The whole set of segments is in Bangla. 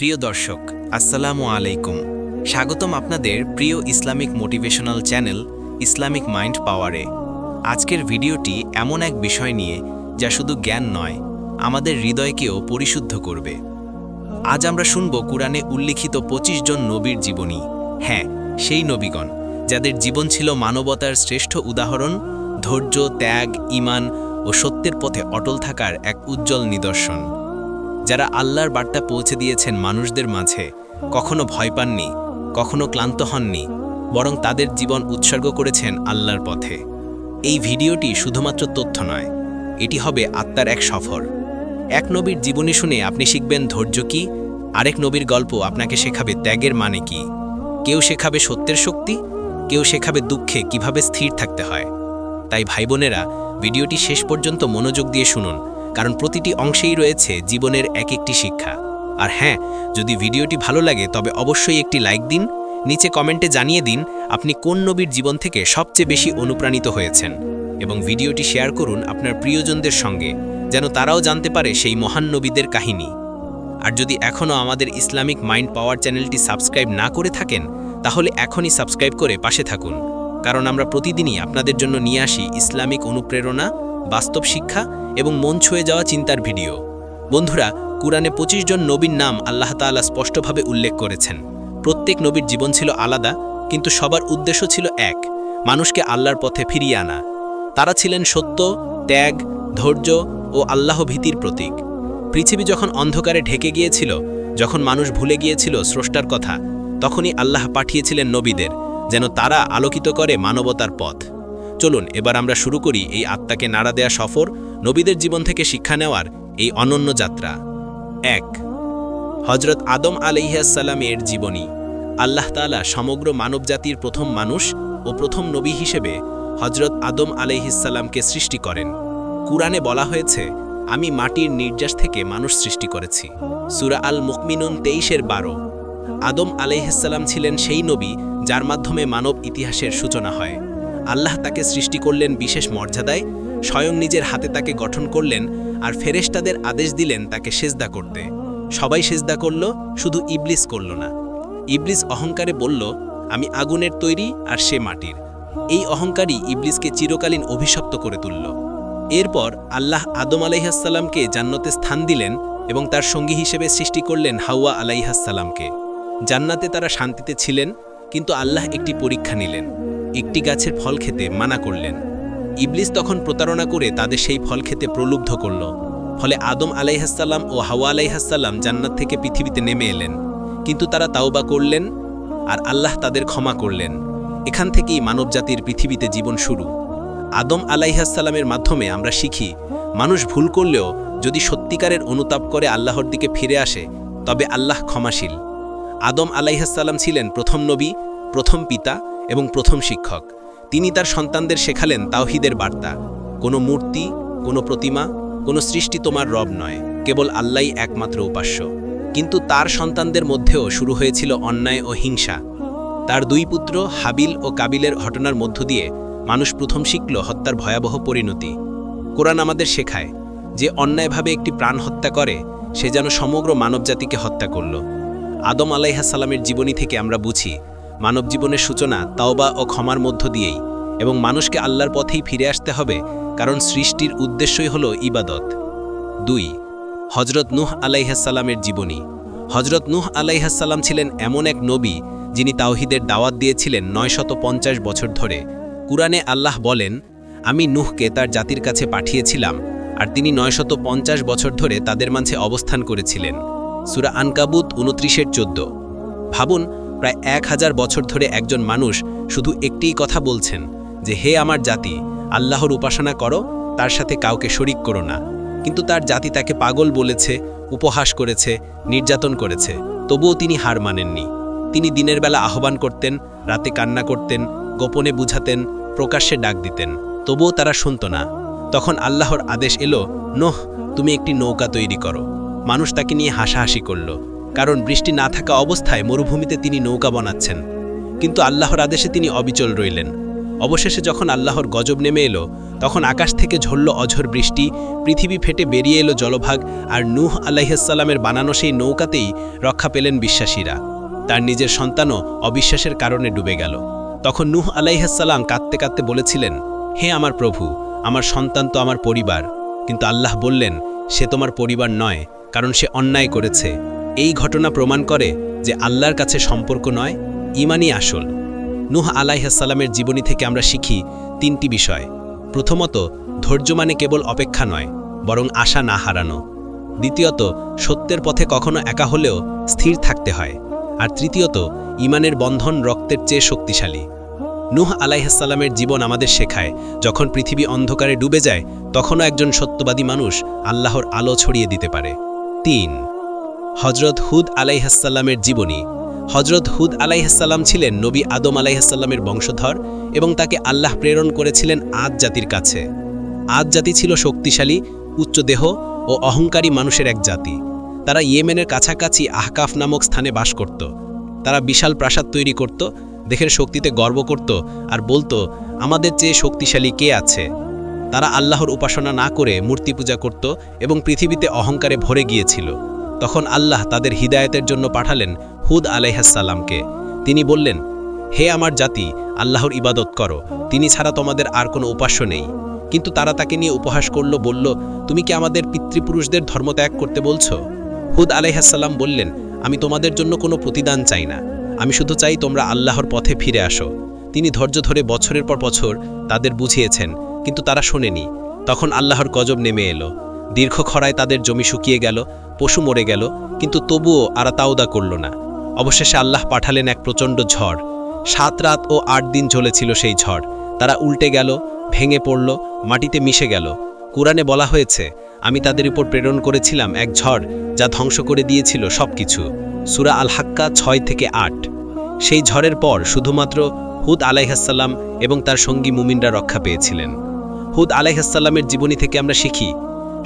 প্রিয় দর্শক, আসসালামু আলাইকুম। স্বাগতম আপনাদের প্রিয় Islamic motivational channel Islamic mind পাওয়ারে। আজকের ভিডিওটি এমন এক বিষয় নিয়ে যা শুধু জ্ঞান নয়, আমাদের হৃদয়কেও পরিশুদ্ধ করবে। আজ আমরা শুনব কুরআনে উল্লিখিত ২৫ জন নবীর জীবনী। হ্যাঁ, সেই নবীগণ যাদের জীবন ছিল মানবতার শ্রেষ্ঠ উদাহরণ, ধৈর্য, ত্যাগ, ঈমান ও সত্যের পথে অটল থাকার এক উজ্জ্বল নিদর্শন। যারা আল্লাহর বার্তা পৌঁছে দিয়েছেন মানুষদের মাঝে, কখনো ভয় পাননি, কখনো ক্লান্ত হননি, বরং তাদের জীবন উৎসর্গ করেছেন আল্লাহর পথে। এই ভিডিওটি শুধুমাত্র তথ্য নয়, এটি হবে আত্মার এক সফর। এক নবীর জীবনী শুনে আপনি শিখবেন ধৈর্য কি, আরেক নবীর গল্প আপনাকে শেখাবে ত্যাগের মানে কি। কেউ শেখাবে সত্যের শক্তি, কেউ শেখাবে দুঃখে কিভাবে স্থির থাকতে হয়। তাই ভাই বোনেরা, ভিডিওটি শেষ পর্যন্ত মনোযোগ দিয়ে শুনুন, কারণ প্রতিটি অংশেই রয়েছে জীবনের এক একটি শিক্ষা। আর হ্যাঁ, যদি ভিডিওটি ভালো লাগে তবে অবশ্যই একটি লাইক দিন। নিচে কমেন্টে জানিয়ে দিন আপনি কোন নবীর জীবন থেকে সবচেয়ে বেশি অনুপ্রাণিত হয়েছেন, এবং ভিডিওটি শেয়ার করুন আপনার প্রিয়জনদের সঙ্গে, যেন তারাও জানতে পারে সেই মহান নবীদের কাহিনী। আর যদি এখনও আমাদের ইসলামিক মাইন্ড পাওয়ার চ্যানেলটি সাবস্ক্রাইব না করে থাকেন, তাহলে এখনই সাবস্ক্রাইব করে পাশে থাকুন, কারণ আমরা প্রতিদিনই আপনাদের জন্য নিয়ে আসি ইসলামিক অনুপ্রেরণা, বাস্তব শিক্ষা এবং মন ছুঁয়ে যাওয়া চিন্তার ভিডিও। বন্ধুরা, কুরআনে ২৫ জন নবীর নাম আল্লাহ তাআলা স্পষ্টভাবে উল্লেখ করেছেন। প্রত্যেক নবীর জীবন ছিল আলাদা, কিন্তু সবার উদ্দেশ্য ছিল এক: মানুষকে আল্লাহর পথে ফিরিয়ে আনা। তারা ছিলেন সত্য, ত্যাগ, ধৈর্য ও আল্লাহ ভীতির প্রতীক। পৃথিবী যখন অন্ধকারে ঢেকে গিয়েছিল, যখন মানুষ ভুলে গিয়েছিল স্রষ্টার কথা, তখনই আল্লাহ পাঠিয়েছিলেন নবীদের, যেন তারা আলোকিত করে মানবতার পথ। চলুন এবার আমরা শুরু করি এই আত্মাকে নাড়া দেয়া সফর, নবীদের জীবন থেকে শিক্ষা নেওয়ার এই অনন্য যাত্রা। ১. হযরত আদম আলাইহিস সালামের জীবনী। আল্লাহ তাআলা সমগ্র মানবজাতির প্রথম মানুষ ও প্রথম নবী হিসেবে হযরত আদম আলাইহিস সালামকে সৃষ্টি করেন। কুরআনে বলা হয়েছে, আমি মাটির নির্যাস থেকে মানুষ সৃষ্টি করেছি। সূরা আল মুকমিনুন ২৩-১২। আদম আলাইহিস সালাম ছিলেন সেই নবী যার মাধ্যমে মানব ইতিহাসের সূচনা হয়। আল্লাহ তাকে সৃষ্টি করলেন বিশেষ মর্যাদায়, স্বয়ং নিজের হাতে তাকে গঠন করলেন, আর ফেরেশতাদের আদেশ দিলেন তাকে সেজদা করতে। সবাই সেজদা করল, শুধু ইবলিস করল না। ইবলিস অহংকারে বলল, আমি আগুনের তৈরি আর সে মাটির। এই অহংকারই ইবলিসকে চিরকালীন অভিশপ্ত করে তুলল। এরপর আল্লাহ আদম আলাইহিস সালামকে জান্নাতে স্থান দিলেন এবং তার সঙ্গী হিসেবে সৃষ্টি করলেন হাওয়া আলাইহিস সালামকে। জান্নাতে তারা শান্তিতে ছিলেন, কিন্তু আল্লাহ একটি পরীক্ষা নিলেন। একটি গাছের ফল খেতে মানা করলেন। ইবলিস তখন প্রতারণা করে তাদের সেই ফল খেতে প্রলুব্ধ করল। ফলে আদম আলাইহিস সালাম ও হাওয়া আলাইহিস সালাম জান্নাত থেকে পৃথিবীতে নেমে এলেন, কিন্তু তারা তাওবা করলেন আর আল্লাহ তাদের ক্ষমা করলেন। এখান থেকেই মানবজাতির পৃথিবীতে জীবন শুরু। আদম আলাইহিস সালামের মাধ্যমে আমরা শিখি, মানুষ ভুল করলেও যদি সত্যিকারের অনুতাপ করে আল্লাহর দিকে ফিরে আসে, তবে আল্লাহ ক্ষমাশীল। আদম আলাইহিস সালাম ছিলেন প্রথম নবী, প্রথম পিতা এবং প্রথম শিক্ষক। তিনি তার সন্তানদের শেখালেন তাওহীদের বার্তা। কোনো মূর্তি, কোনো প্রতিমা, কোনো সৃষ্টি তোমার রব নয়, কেবল আল্লাহই একমাত্র উপাস্য। কিন্তু তার সন্তানদের মধ্যেও শুরু হয়েছিল অন্যায় ও হিংসা। তার দুই পুত্র হাবিল ও কাবিলের ঘটনার মধ্য দিয়ে মানুষ প্রথম শিখল হত্যার ভয়াবহ পরিণতি। কোরআন আমাদের শেখায়, যে অন্যায়ভাবে একটি প্রাণ হত্যা করে, সে যেন সমগ্র মানবজাতিকে হত্যা করল। আদম আলাইহিস সালামের জীবনী থেকে আমরা বুঝি, মানব জীবনের সূচনা তাওবা ও ক্ষমার মধ্য দিয়েই, এবং মানুষকে আল্লাহর পথেই ফিরে আসতে হবে, কারণ সৃষ্টির উদ্দেশ্যই হল ইবাদত। ২. হযরত নূহ আলাইহিস সালামের জীবনী। হযরত নূহ আলাইহিস সালাম ছিলেন এমন এক নবী যিনি তাওহীদের দাওয়াত দিয়েছিলেন ৯৫০ বছর ধরে। কুরআনে আল্লাহ বলেন, আমি নূহকে তার জাতির কাছে পাঠিয়েছিলাম, আর তিনি ৯৫০ বছর ধরে তাদের মাঝে অবস্থান করেছিলেন। সূরা আনকাবুত ২৯-১৪। ভাবুন, প্রায় ১০০০ বছর ধরে একজন মানুষ শুধু একটিই কথা বলছেন, যে হে আমার জাতি, আল্লাহর উপাসনা করো, তার সাথে কাউকে শরিক করো না। কিন্তু তার জাতি তাকে পাগল বলেছে, উপহাস করেছে, নির্যাতন করেছে, তবুও তিনি হার মানেননি। তিনি দিনের বেলা আহ্বান করতেন, রাতে কান্না করতেন, গোপনে বুঝাতেন, প্রকাশ্যে ডাক দিতেন, তবুও তারা শুনত না। তখন আল্লাহর আদেশ এলো, নোহ, তুমি একটি নৌকা তৈরি করো। মানুষ তাকে নিয়ে হাসাহাসি করল, কারণ বৃষ্টি না থাকা অবস্থায় মরুভূমিতে তিনি নৌকা বানাচ্ছেন। কিন্তু আল্লাহর আদেশে তিনি অবিচল রইলেন। অবশেষে যখন আল্লাহর গজব নেমে এলো, তখন আকাশ থেকে ঝরল অঝোর বৃষ্টি, পৃথিবী ফেটে বেরিয়ে এলো জলভাগ, আর নূহ আলাইহিসসালামের বানানো সেই নৌকাতেই রক্ষা পেলেন বিশ্বাসীরা। তার নিজের সন্তানও অবিশ্বাসের কারণে ডুবে গেল। তখন নূহ আলাইহিসসালাম কাঁদতে কাঁদতে বলেছিলেন, হে আমার প্রভু, আমার সন্তান তো আমার পরিবার। কিন্তু আল্লাহ বললেন, সে তোমার পরিবার নয়, কারণ সে অন্যায় করেছে। এই ঘটনা প্রমাণ করে যে আল্লাহর কাছে সম্পর্ক নয়, ঈমানই আসল। নূহ আলাইহিসসালামের জীবনী থেকে আমরা শিখি 3টি বিষয়। প্রথমত, ধৈর্য মানে কেবল অপেক্ষা নয়, বরং আশা না হারানো। দ্বিতীয়ত, সত্যের পথে কখনো একা হলেও স্থির থাকতে হয়। আর তৃতীয়ত, ঈমানের বন্ধন রক্তের চেয়ে শক্তিশালী। নূহ আলাইহিসসালামের জীবন আমাদের শেখায়, যখন পৃথিবী অন্ধকারে ডুবে যায়, তখনও একজন সত্যবাদী মানুষ আল্লাহর আলো ছড়িয়ে দিতে পারে। 3. হজরত হুদ আলাইহিসসালামের জীবনী। হজরত হুদ আলাইহিসসালাম ছিলেন নবী আদম আলাইহিসসালামের বংশধর এবং তাকে আল্লাহ প্রেরণ করেছিলেন আদ জাতির কাছে। আদ জাতি ছিল শক্তিশালী, উচ্চদেহ ও অহংকারী মানুষের এক জাতি। তারা ইয়েমেনের কাছাকাছি আহকাফ নামক স্থানে বাস করত। তারা বিশাল প্রাসাদ তৈরি করত, দেহের শক্তিতে গর্ব করত আর বলতো, আমাদের চেয়ে শক্তিশালী কে আছে। তারা আল্লাহর উপাসনা না করে মূর্তি পূজা করত এবং পৃথিবীতে অহংকারে ভরে গিয়েছিল। তখন আল্লাহ তাদের হিদায়াতের জন্য পাঠালেন হুদ আলাইহিসসালামকে। তিনি বললেন, হে আমার জাতি, আল্লাহর ইবাদত করো, তিনি ছাড়া তোমাদের আর কোনো উপাস্য নেই। কিন্তু তারা তাকে নিয়ে উপহাস করল, বলল, তুমি কি আমাদের পিতৃপুরুষদের ধর্ম ত্যাগ করতে বলছো? হুদ আলাইহিসসালাম বললেন, আমি তোমাদের জন্য কোনো প্রতিদান চাই না, আমি শুধু চাই তোমরা আল্লাহর পথে ফিরে আসো। তিনি ধৈর্য ধরে বছরের পর বছর তাদের বুঝিয়েছেন, কিন্তু তারা শোনেনি। তখন আল্লাহর গজব নেমে এলো। দীর্ঘ খরায় তাদের জমি শুকিয়ে গেল, পশু মরে গেল, কিন্তু তবুও আর তাওবা করল না। অবশেষে আল্লাহ পাঠালেন এক প্রচণ্ড ঝড়। 7 রাত ও 8 দিন চলেছিল সেই ঝড়। তারা উল্টে গেল, ভেঙে পড়ল, মাটিতে মিশে গেল। কুরআনে বলা হয়েছে, আমি তাদের উপর প্রেরণ করেছিলাম এক ঝড় যা ধ্বংস করে দিয়েছিল সবকিছু। সূরা আল হাক্কা 6 থেকে 8। সেই ঝড়ের পর শুধুমাত্র হুদ আলাইহিসসালাম এবং তার সঙ্গী মুমিনরা রক্ষা পেয়েছিলেন। হুদ আলাইহিসসালামের জীবনী থেকে আমরা শিখি,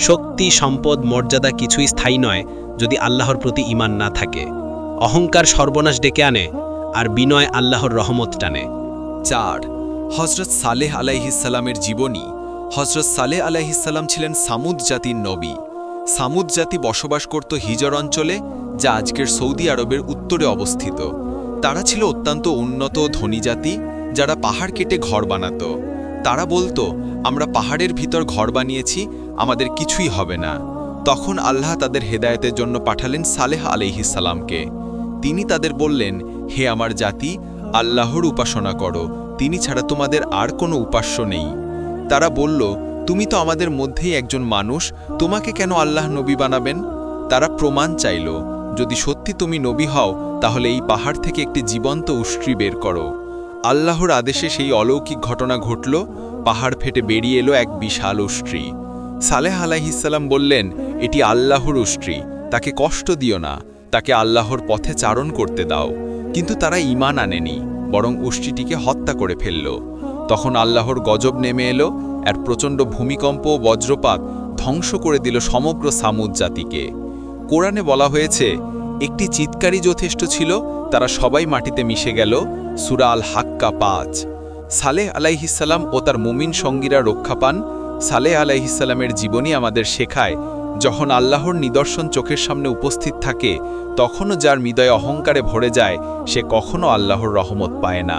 শক্তি, সম্পদ, মর্যাদা কিছুই স্থায়ী নয় যদি আল্লাহর প্রতি ঈমান না থাকে। অহংকার সর্বনাশ ডেকে আনে, আর বিনয় আল্লাহর রহমত টানে। 4. হজরত সালেহ আলাইহিসসালামের জীবনী। হজরত সালেহ আলাইহিসসালাম ছিলেন সামুদ জাতির নবী। সামুদ জাতি বসবাস করত হিজর অঞ্চলে, যা আজকের সৌদি আরবের উত্তরে অবস্থিত। তারা ছিল অত্যন্ত উন্নত ধনী জাতি, যারা পাহাড় কেটে ঘর বানাত। তারা বলতো, আমরা পাহাড়ের ভিতর ঘর বানিয়েছি, আমাদের কিছুই হবে না। তখন আল্লাহ তাদের হেদায়েতের জন্য পাঠালেন সালেহ আলাইহিসসালামকে। তিনি তাদের বললেন, হে আমার জাতি, আল্লাহর উপাসনা করো, তিনি ছাড়া তোমাদের আর কোনো উপাস্য নেই। তারা বলল, তুমি তো আমাদের মধ্যেই একজন মানুষ, তোমাকে কেন আল্লাহ নবী বানাবেন? তারা প্রমাণ চাইল, যদি সত্যি তুমি নবী হও, তাহলে এই পাহাড় থেকে একটি জীবন্ত উষ্ট্রি বের করো। আল্লাহর আদেশে সেই অলৌকিক ঘটনা ঘটল, পাহাড় ফেটে বেরিয়ে এলো এক বিশাল উষ্ট্রি। সালেহ আলাইহিসসালাম বললেন, এটি আল্লাহর উষ্ট্রি, তাকে কষ্ট দিও না, তাকে আল্লাহর পথে চারণ করতে দাও। কিন্তু তারা ঈমান আনেনি, বরং উষ্ট্রিটিকে হত্যা করে ফেলল। তখন আল্লাহর গজব নেমে এলো, আর প্রচণ্ড ভূমিকম্প ও বজ্রপাত ধ্বংস করে দিল সমগ্র সামুদ জাতিকে। কোরআনে বলা হয়েছে, একটি চিৎকারই যথেষ্ট ছিল, তারা সবাই মাটিতে মিশে গেল। সূরা আল হাক্কা 5। সালেহ আলাইহিসসালাম ও তার মুমিন সঙ্গীরা রক্ষা পান। সালেহ আলাইহিসসালামের জীবনী আমাদের শেখায়, যখন আল্লাহর নিদর্শন চোখের সামনে উপস্থিত থাকে, তখনও যার হৃদয় অহংকারে ভরে যায়, সে কখনো আল্লাহর রহমত পায় না।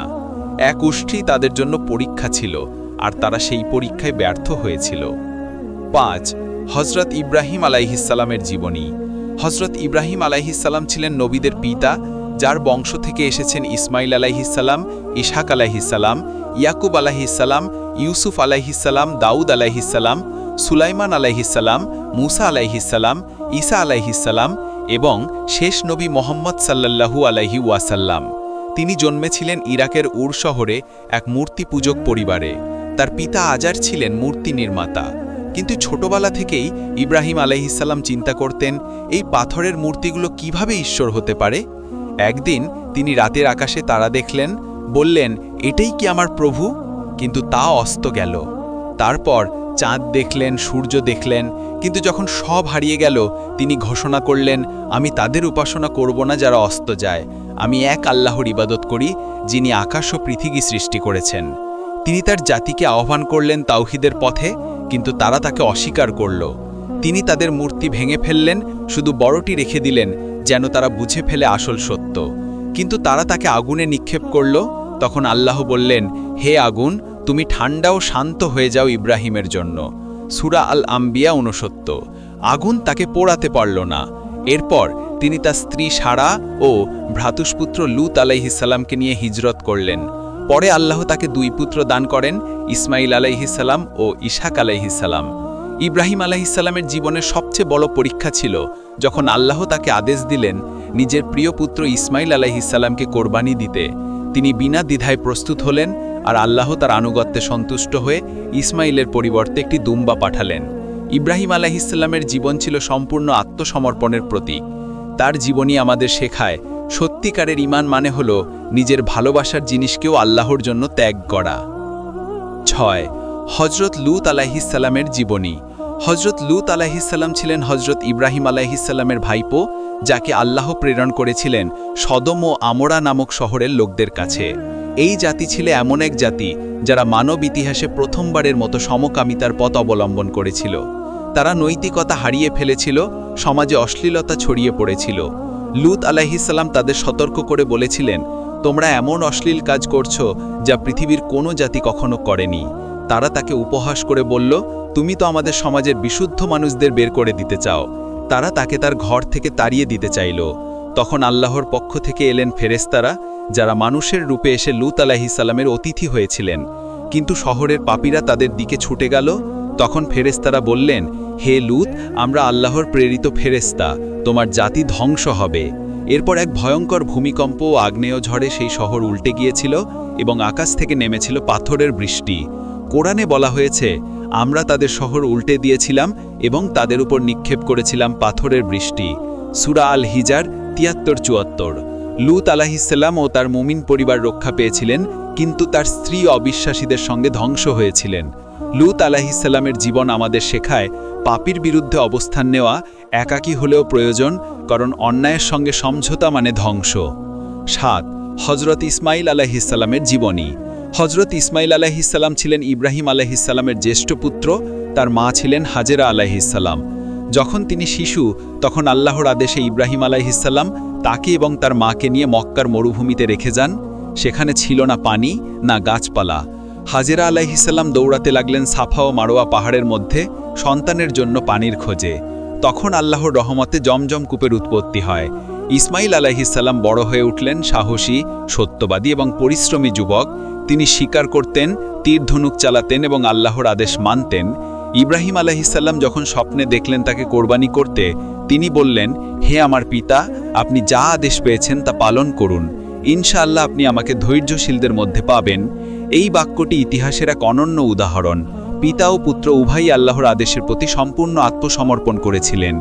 এক উষ্ট্রি তাদের জন্য পরীক্ষা ছিল, আর তারা সেই পরীক্ষায় ব্যর্থ হয়েছিল। 5. হজরত ইব্রাহিম আলাইহিসসালামের জীবনী। হজরত ইব্রাহিম আলাইহিসসালাম ছিলেন নবীদের পিতা, যার বংশ থেকে এসেছেন ইসমাইল আলাইহিসসালাম, ইসহাক আলাইহিসসালাম, ইয়াকুব আলাইহিসসালাম, ইউসুফ আলাইহিসসালাম, দাউদ আলাইহিসসালাম, সুলাইমান আলাইহিসসালাম, মুসা আলাইহিসসালাম, ঈসা আলাইহিসসালাম এবং শেষ নবী মোহাম্মদ সাল্লাল্লাহু আলাইহি ওয়াসাল্লাম। তিনি জন্মেছিলেন ইরাকের উর শহরে এক মূর্তি পূজক পরিবারে। তার পিতা আজার ছিলেন মূর্তি নির্মাতা। কিন্তু ছোটবেলা থেকেই ইব্রাহিম আলাইহিসসালাম চিন্তা করতেন, এই পাথরের মূর্তিগুলো কিভাবে ঈশ্বর হতে পারে। একদিন তিনি রাতের আকাশে তারা দেখলেন, বললেন, এটাই কি আমার প্রভু? কিন্তু তা অস্ত গেল। তারপর চাঁদ দেখলেন, সূর্য দেখলেন, কিন্তু যখন সব হারিয়ে গেল, তিনি ঘোষণা করলেন, আমি তাদের উপাসনা করব না যারা অস্ত যায়, আমি এক আল্লাহর ইবাদত করি, যিনি আকাশ ও পৃথিবী সৃষ্টি করেছেন। তিনি তার জাতিকে আহ্বান করলেন তাওহীদের পথে, কিন্তু তারা তাকে অস্বীকার করল। তিনি তাদের মূর্তি ভেঙে ফেললেন, শুধু বড়টি রেখে দিলেন যেন তারা বুঝে ফেলে আসল সত্য। কিন্তু তারা তাকে আগুনে নিক্ষেপ করল। তখন আল্লাহ বললেন, হে আগুন, তুমি ঠান্ডা ও শান্ত হয়ে যাও ইব্রাহিমের জন্য। সূরা আল আম্বিয়া 69। আগুন তাকে পোড়াতে পারল না। এরপর তিনি তার স্ত্রী সারা ও ভ্রাতুষ্পুত্র লূত আলাইহিসসালামকে নিয়ে হিজরত করলেন। পরে আল্লাহ তাকে 2 পুত্র দান করেন, ইসমাইল আলাইহিসসালাম ও ইসহাক আলাইহিসসালাম। ইব্রাহিম আলাইহিসসালামের জীবনের সবচেয়ে বড় পরীক্ষা ছিল যখন আল্লাহ তাকে আদেশ দিলেন নিজের প্রিয় পুত্র ইসমাইল আলাইহিসসালামকে কোরবানি দিতে। তিনি বিনা দ্বিধায় প্রস্তুত হলেন, আর আল্লাহ তার আনুগত্যে সন্তুষ্ট হয়ে ইসমাইলের পরিবর্তে একটি দুম্বা পাঠালেন। ইব্রাহিম আলাইহিসসালামের জীবন ছিল সম্পূর্ণ আত্মসমর্পণের প্রতীক। তার জীবনী আমাদের শেখায় সত্যিকারের ঈমান মানে হল নিজের ভালোবাসার জিনিসকেও আল্লাহর জন্য ত্যাগ করা। 6. হজরত লূত আলাইহিসসালামের জীবনী। হজরত লূত আলাইহিসসালাম ছিলেন হজরত ইব্রাহিম আলাইহিসসালামের ভাইপো, যাকে আল্লাহ প্রেরণ করেছিলেন সদম ও আমোরা নামক শহরের লোকদের কাছে। এই জাতি ছিল এমন এক জাতি যারা মানব ইতিহাসে প্রথমবারের মতো সমকামিতার পথ অবলম্বন করেছিল। তারা নৈতিকতা হারিয়ে ফেলেছিল, সমাজে অশ্লীলতা ছড়িয়ে পড়েছিল। লূত আলাইহিসসালাম তাদের সতর্ক করে বলেছিলেন, তোমরা এমন অশ্লীল কাজ করছো যা পৃথিবীর কোনো জাতি কখনো করেনি। তারা তাকে উপহাস করে বলল, তুমি তো আমাদের সমাজের বিশুদ্ধ মানুষদের বের করে দিতে চাও। তারা তাকে তার ঘর থেকে তাড়িয়ে দিতে চাইল। তখন আল্লাহর পক্ষ থেকে এলেন ফেরেশতারা, যারা মানুষের রূপে এসে লূত আলাইহিসসালামের অতিথি হয়েছিলেন। কিন্তু শহরের পাপীরা তাদের দিকে ছুটে গেল। তখন ফেরেশতারা বললেন, হে লূত, আমরা আল্লাহর প্রেরিত ফেরেশতা, তোমার জাতি ধ্বংস হবে। এরপর এক ভয়ঙ্কর ভূমিকম্প ও আগ্নেয় ঝড়ে সেই শহর উল্টে গিয়েছিল এবং আকাশ থেকে নেমেছিল পাথরের বৃষ্টি। কোরআনে বলা হয়েছে, আমরা তাদের শহর উল্টে দিয়েছিলাম এবং তাদের উপর নিক্ষেপ করেছিলাম পাথরের বৃষ্টি। সূরা আল হিজার 73-74। লূত আলাইহিসসালাম ও তার মুমিন পরিবার রক্ষা পেয়েছিলেন, কিন্তু তার স্ত্রী অবিশ্বাসীদের সঙ্গে ধ্বংস হয়েছিলেন। লূত আলাইহিসসালামের জীবন আমাদের শেখায় পাপীর বিরুদ্ধে অবস্থান নেওয়া একাকী হলেও প্রয়োজন, কারণ অন্যায়ের সঙ্গে সমঝোতা মানে ধ্বংস। 7. হজরত ইসমাইল আলাইহিসসালামের জীবনী। হজরত ইসমাইল আলাইহিসসালাম ছিলেন ইব্রাহিম আলাইহিসসালামের জ্যেষ্ঠ পুত্র। তার মা ছিলেন হাজেরা আলাইহিসসালাম। যখন তিনি শিশু, তখন আল্লাহর আদেশে ইব্রাহিম আলাইহিসসালাম তাকে এবং তার মাকে নিয়ে মক্কার মরুভূমিতে রেখে যান। সেখানে ছিল না পানি, না গাছপালা। হাজেরা আলাইহিসসালাম দৌড়াতে লাগলেন সাফা ও মারোয়া পাহাড়ের মধ্যে সন্তানের জন্য পানির খোঁজে। তখন আল্লাহর রহমতে জমজম কূপের উৎপত্তি হয়। ইসমাইল আলাইহিসসালাম বড় হয়ে উঠলেন সাহসী, সত্যবাদী এবং পরিশ্রমী যুবক। তিনি শিকার করতেন, তীর ধনুক চালাতেন এবং আল্লাহর আদেশ মানতেন। ইব্রাহিম আলাইহিসসালাম যখন স্বপ্নে দেখলেন তাকে কোরবানি করতে, তিনি বললেন, হে আমার পিতা, আপনি যা আদেশ পেয়েছেন তা পালন করুন। ইনশাআল্লাহ আপনি আমাকে ধৈর্যশীলদের মধ্যে পাবেন। এই বাক্যটি ইতিহাসের এক অনন্য উদাহরণ। পিতা ও পুত্র উভয়ই আল্লাহর আদেশের প্রতি সম্পূর্ণ আত্মসমর্পণ করেছিলেন।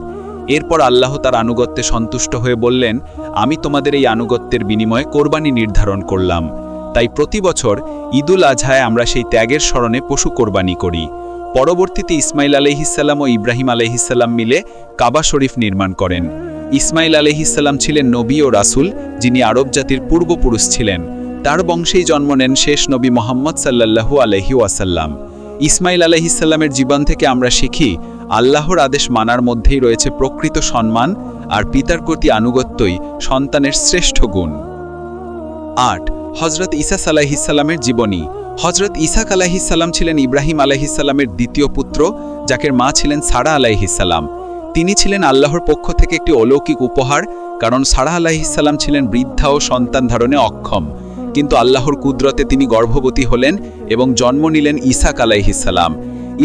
এরপর আল্লাহ তার আনুগত্যে সন্তুষ্ট হয়ে বললেন, আমি তোমাদের এই আনুগত্যের বিনিময়ে কোরবানি নির্ধারণ করলাম। তাই প্রতি বছর ঈদুল আজহায় আমরা সেই ত্যাগের স্মরণে পশু কোরবানি করি। পরবর্তীতে ইসমাইল আলাইহিসসালাম ও ইব্রাহিম আলাইহিসসালাম মিলে কাবা শরীফ নির্মাণ করেন। ইসমাইল আলাইহিসসালাম ছিলেন নবী ও রাসূল, যিনি আরব জাতির পূর্বপুরুষ ছিলেন। তার বংশেই জন্ম নেন শেষ নবী মুহাম্মদ সাল্লাল্লাহু আলাইহি ওয়াসাল্লাম। ইসমাইল আলাইহিসসালামের জীবন থেকে আমরা শিখি, আল্লাহর আদেশ মানার মধ্যেই রয়েছে প্রকৃত সম্মান, আর পিতার প্রতি আনুগত্যই সন্তানের শ্রেষ্ঠ গুণ। 8. হজরত ঈসা আলাইহিসসালামের জীবনী। হজরত ঈসা আলাইহিসসালাম ছিলেন ইব্রাহিম আলাইহিসসালামের দ্বিতীয় পুত্র, যাকে মা ছিলেন সারা আলাইহিসসালাম। তিনি ছিলেন আল্লাহর পক্ষ থেকে একটি অলৌকিক উপহার, কারণ সারা আলাইহিসসালাম ছিলেন বৃদ্ধা ও সন্তান ধারণে অক্ষম। কিন্তু আল্লাহর কুদরতে তিনি গর্ভবতী হলেন এবং জন্ম নিলেন ঈসা আলাইহিসসালাম।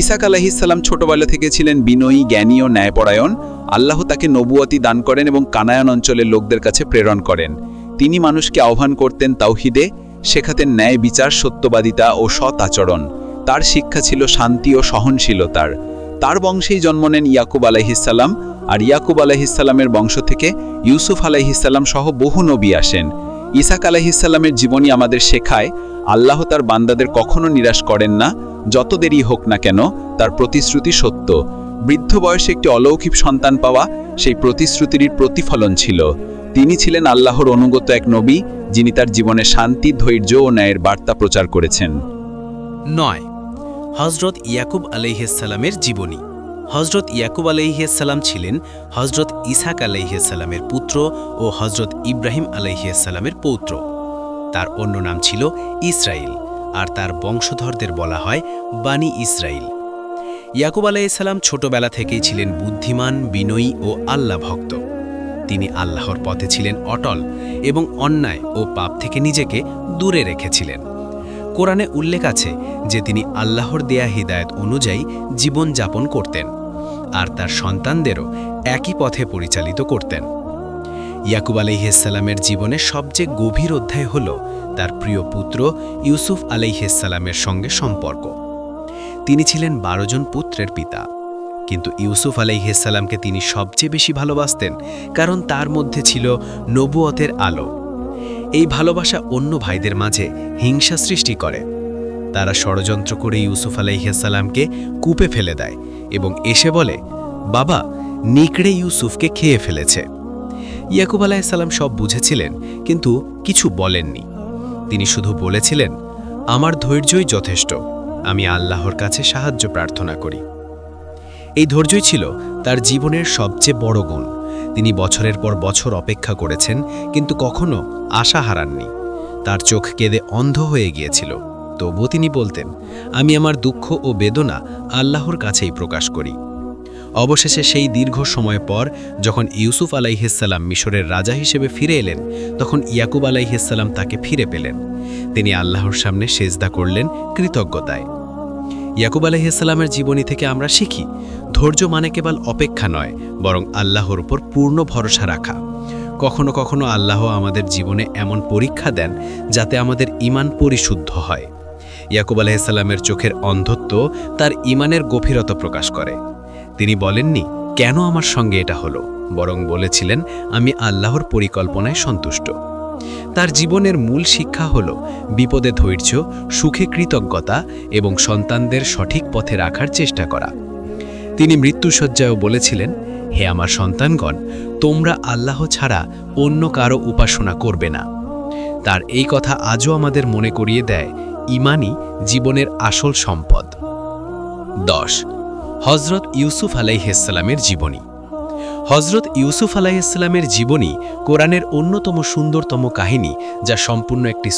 ঈসা আলাইহিসসালাম ছোটবেলা থেকে ছিলেন বিনয়ী, জ্ঞানী ও ন্যায়পরায়ণ। আল্লাহ তাকে নবুয়তি দান করেন এবং কানায়ান অঞ্চলের লোকদের কাছে প্রেরণ করেন। তিনি মানুষকে আহ্বান করতেন তাওহীদে, শেখাতেন ন্যায় বিচার, সত্যবাদিতা ও সৎ আচরণ। তার শিক্ষা ছিল শান্তি ও সহনশীলতার। তার বংশেই জন্ম নেন ইয়াকুব আলাইহিসসালাম, আর ইয়াকুব আলাইহিসসালামের বংশ থেকে ইউসুফ আলাইহিসসালাম সহ বহু নবী আসেন। ঈসা আলাইহিসসালামের জীবনী আমাদের শেখায়, আল্লাহ তার বান্দাদের কখনো নিরাশ করেন না। যত দেরি হোক না কেন, তার প্রতিশ্রুতি সত্য। বৃদ্ধ বয়সে একটি অলৌকিক সন্তান পাওয়া সেই প্রতিশ্রুতির প্রতিফলন ছিল। তিনি ছিলেন আল্লাহর অনুগত এক নবী, যিনি তার জীবনে শান্তি, ধৈর্য ও ন্যায়ের বার্তা প্রচার করেছেন। 9 হজরত ইয়াকুব আলাইহিসসালামের জীবনী। হজরত ইয়াকুব আলাইহিসসালাম ছিলেন হজরত ইসহাক আলাইহিসসালামের পুত্র ও হজরত ইব্রাহিম আলাইহিসসালামের পৌত্র। তার অন্য নাম ছিল ইসরাইল, আর তার বংশধরদের বলা হয় বানি ইসরাইল। ইয়াকুব আলাইহিসসালাম ছোটবেলা থেকেই ছিলেন বুদ্ধিমান, বিনয়ী ও আল্লাহ ভক্ত। তিনি আল্লাহর পথে ছিলেন অটল এবং অন্যায় ও পাপ থেকে নিজেকে দূরে রেখেছিলেন। কোরআনে উল্লেখ আছে যে তিনি আল্লাহর দেয়া হিদায়াত অনুযায়ী জীবন যাপন করতেন, আর তার সন্তানদেরও একই পথে পরিচালিত করতেন। ইয়াকুব আলাইহিসসালামের জীবনে সবচেয়ে গভীর অধ্যায় হল তার প্রিয় পুত্র ইউসুফ আলাইহিসসালামের সঙ্গে সম্পর্ক। তিনি ছিলেন 12 জন পুত্রের পিতা, কিন্তু ইউসুফ আলাইহিসসালামকে তিনি সবচেয়ে বেশি ভালোবাসতেন, কারণ তার মধ্যে ছিল নবুয়তের আলো। এই ভালোবাসা অন্য ভাইদের মাঝে হিংসা সৃষ্টি করে। তারা ষড়যন্ত্র করে ইউসুফ আলাইহিসসালামকে কূপে ফেলে দেয় এবং এসে বলে, বাবা, নিকড়ে ইউসুফকে খেয়ে ফেলেছে। ইয়াকুব আলাইহিসসালাম সব বুঝেছিলেন, কিন্তু কিছু বলেননি। তিনি শুধু বলেছিলেন, আমার ধৈর্যই যথেষ্ট, আমি আল্লাহর কাছে সাহায্য প্রার্থনা করি। এই ধৈর্যই ছিল তার জীবনের সবচেয়ে বড় গুণ। তিনি বছরের পর বছর অপেক্ষা করেছেন, কিন্তু কখনো আশা হারাননি। তার চোখ কেঁদে অন্ধ হয়ে গিয়েছিল, তবুও তিনি বলতেন, আমি আমার দুঃখ ও বেদনা আল্লাহর কাছেই প্রকাশ করি। অবশেষে সেই দীর্ঘ সময় পর যখন ইউসুফ আলাইহিসসালাম মিশরের রাজা হিসেবে ফিরে এলেন, তখন ইয়াকুব আলাইহিসসালাম তাকে ফিরে পেলেন। তিনি আল্লাহর সামনে সেজদা করলেন কৃতজ্ঞতায়। ইয়াকুব আলাইহিসসালামের জীবনী থেকে আমরা শিখি, ধৈর্য মানে কেবল অপেক্ষা নয়, বরং আল্লাহর উপর পূর্ণ ভরসা রাখা। কখনো কখনো আল্লাহ আমাদের জীবনে এমন পরীক্ষা দেন যাতে আমাদের ঈমান পরিশুদ্ধ হয়। ইয়াকুব আলাইহিসসালামের চোখের অন্ধত্ব তার ঈমানের গভীরতা প্রকাশ করে। তিনি বলেননি, কেন আমার সঙ্গে এটা হলো, বরং বলেছিলেন, আমি আল্লাহর পরিকল্পনায় সন্তুষ্ট। তার জীবনের মূল শিক্ষা হল বিপদে ধৈর্য, সুখে কৃতজ্ঞতা এবং সন্তানদের সঠিক পথে রাখার চেষ্টা করা। তিনি মৃত্যুশয্যায়ও বলেছিলেন, হে আমার সন্তানগণ, তোমরা আল্লাহ ছাড়া অন্য কারো উপাসনা করবে না। তার এই কথা আজও আমাদের মনে করিয়ে দেয়, ঈমানই জীবনের আসল সম্পদ। 10 হজরত ইউসুফ আলাইহিসসালামের জীবনী। হজরত ইউসুফ আলাইহিসসালামের জীবনী কোরআনের অন্যতম সুন্দরতম কাহিনী, যা সম্পূর্ণ একটি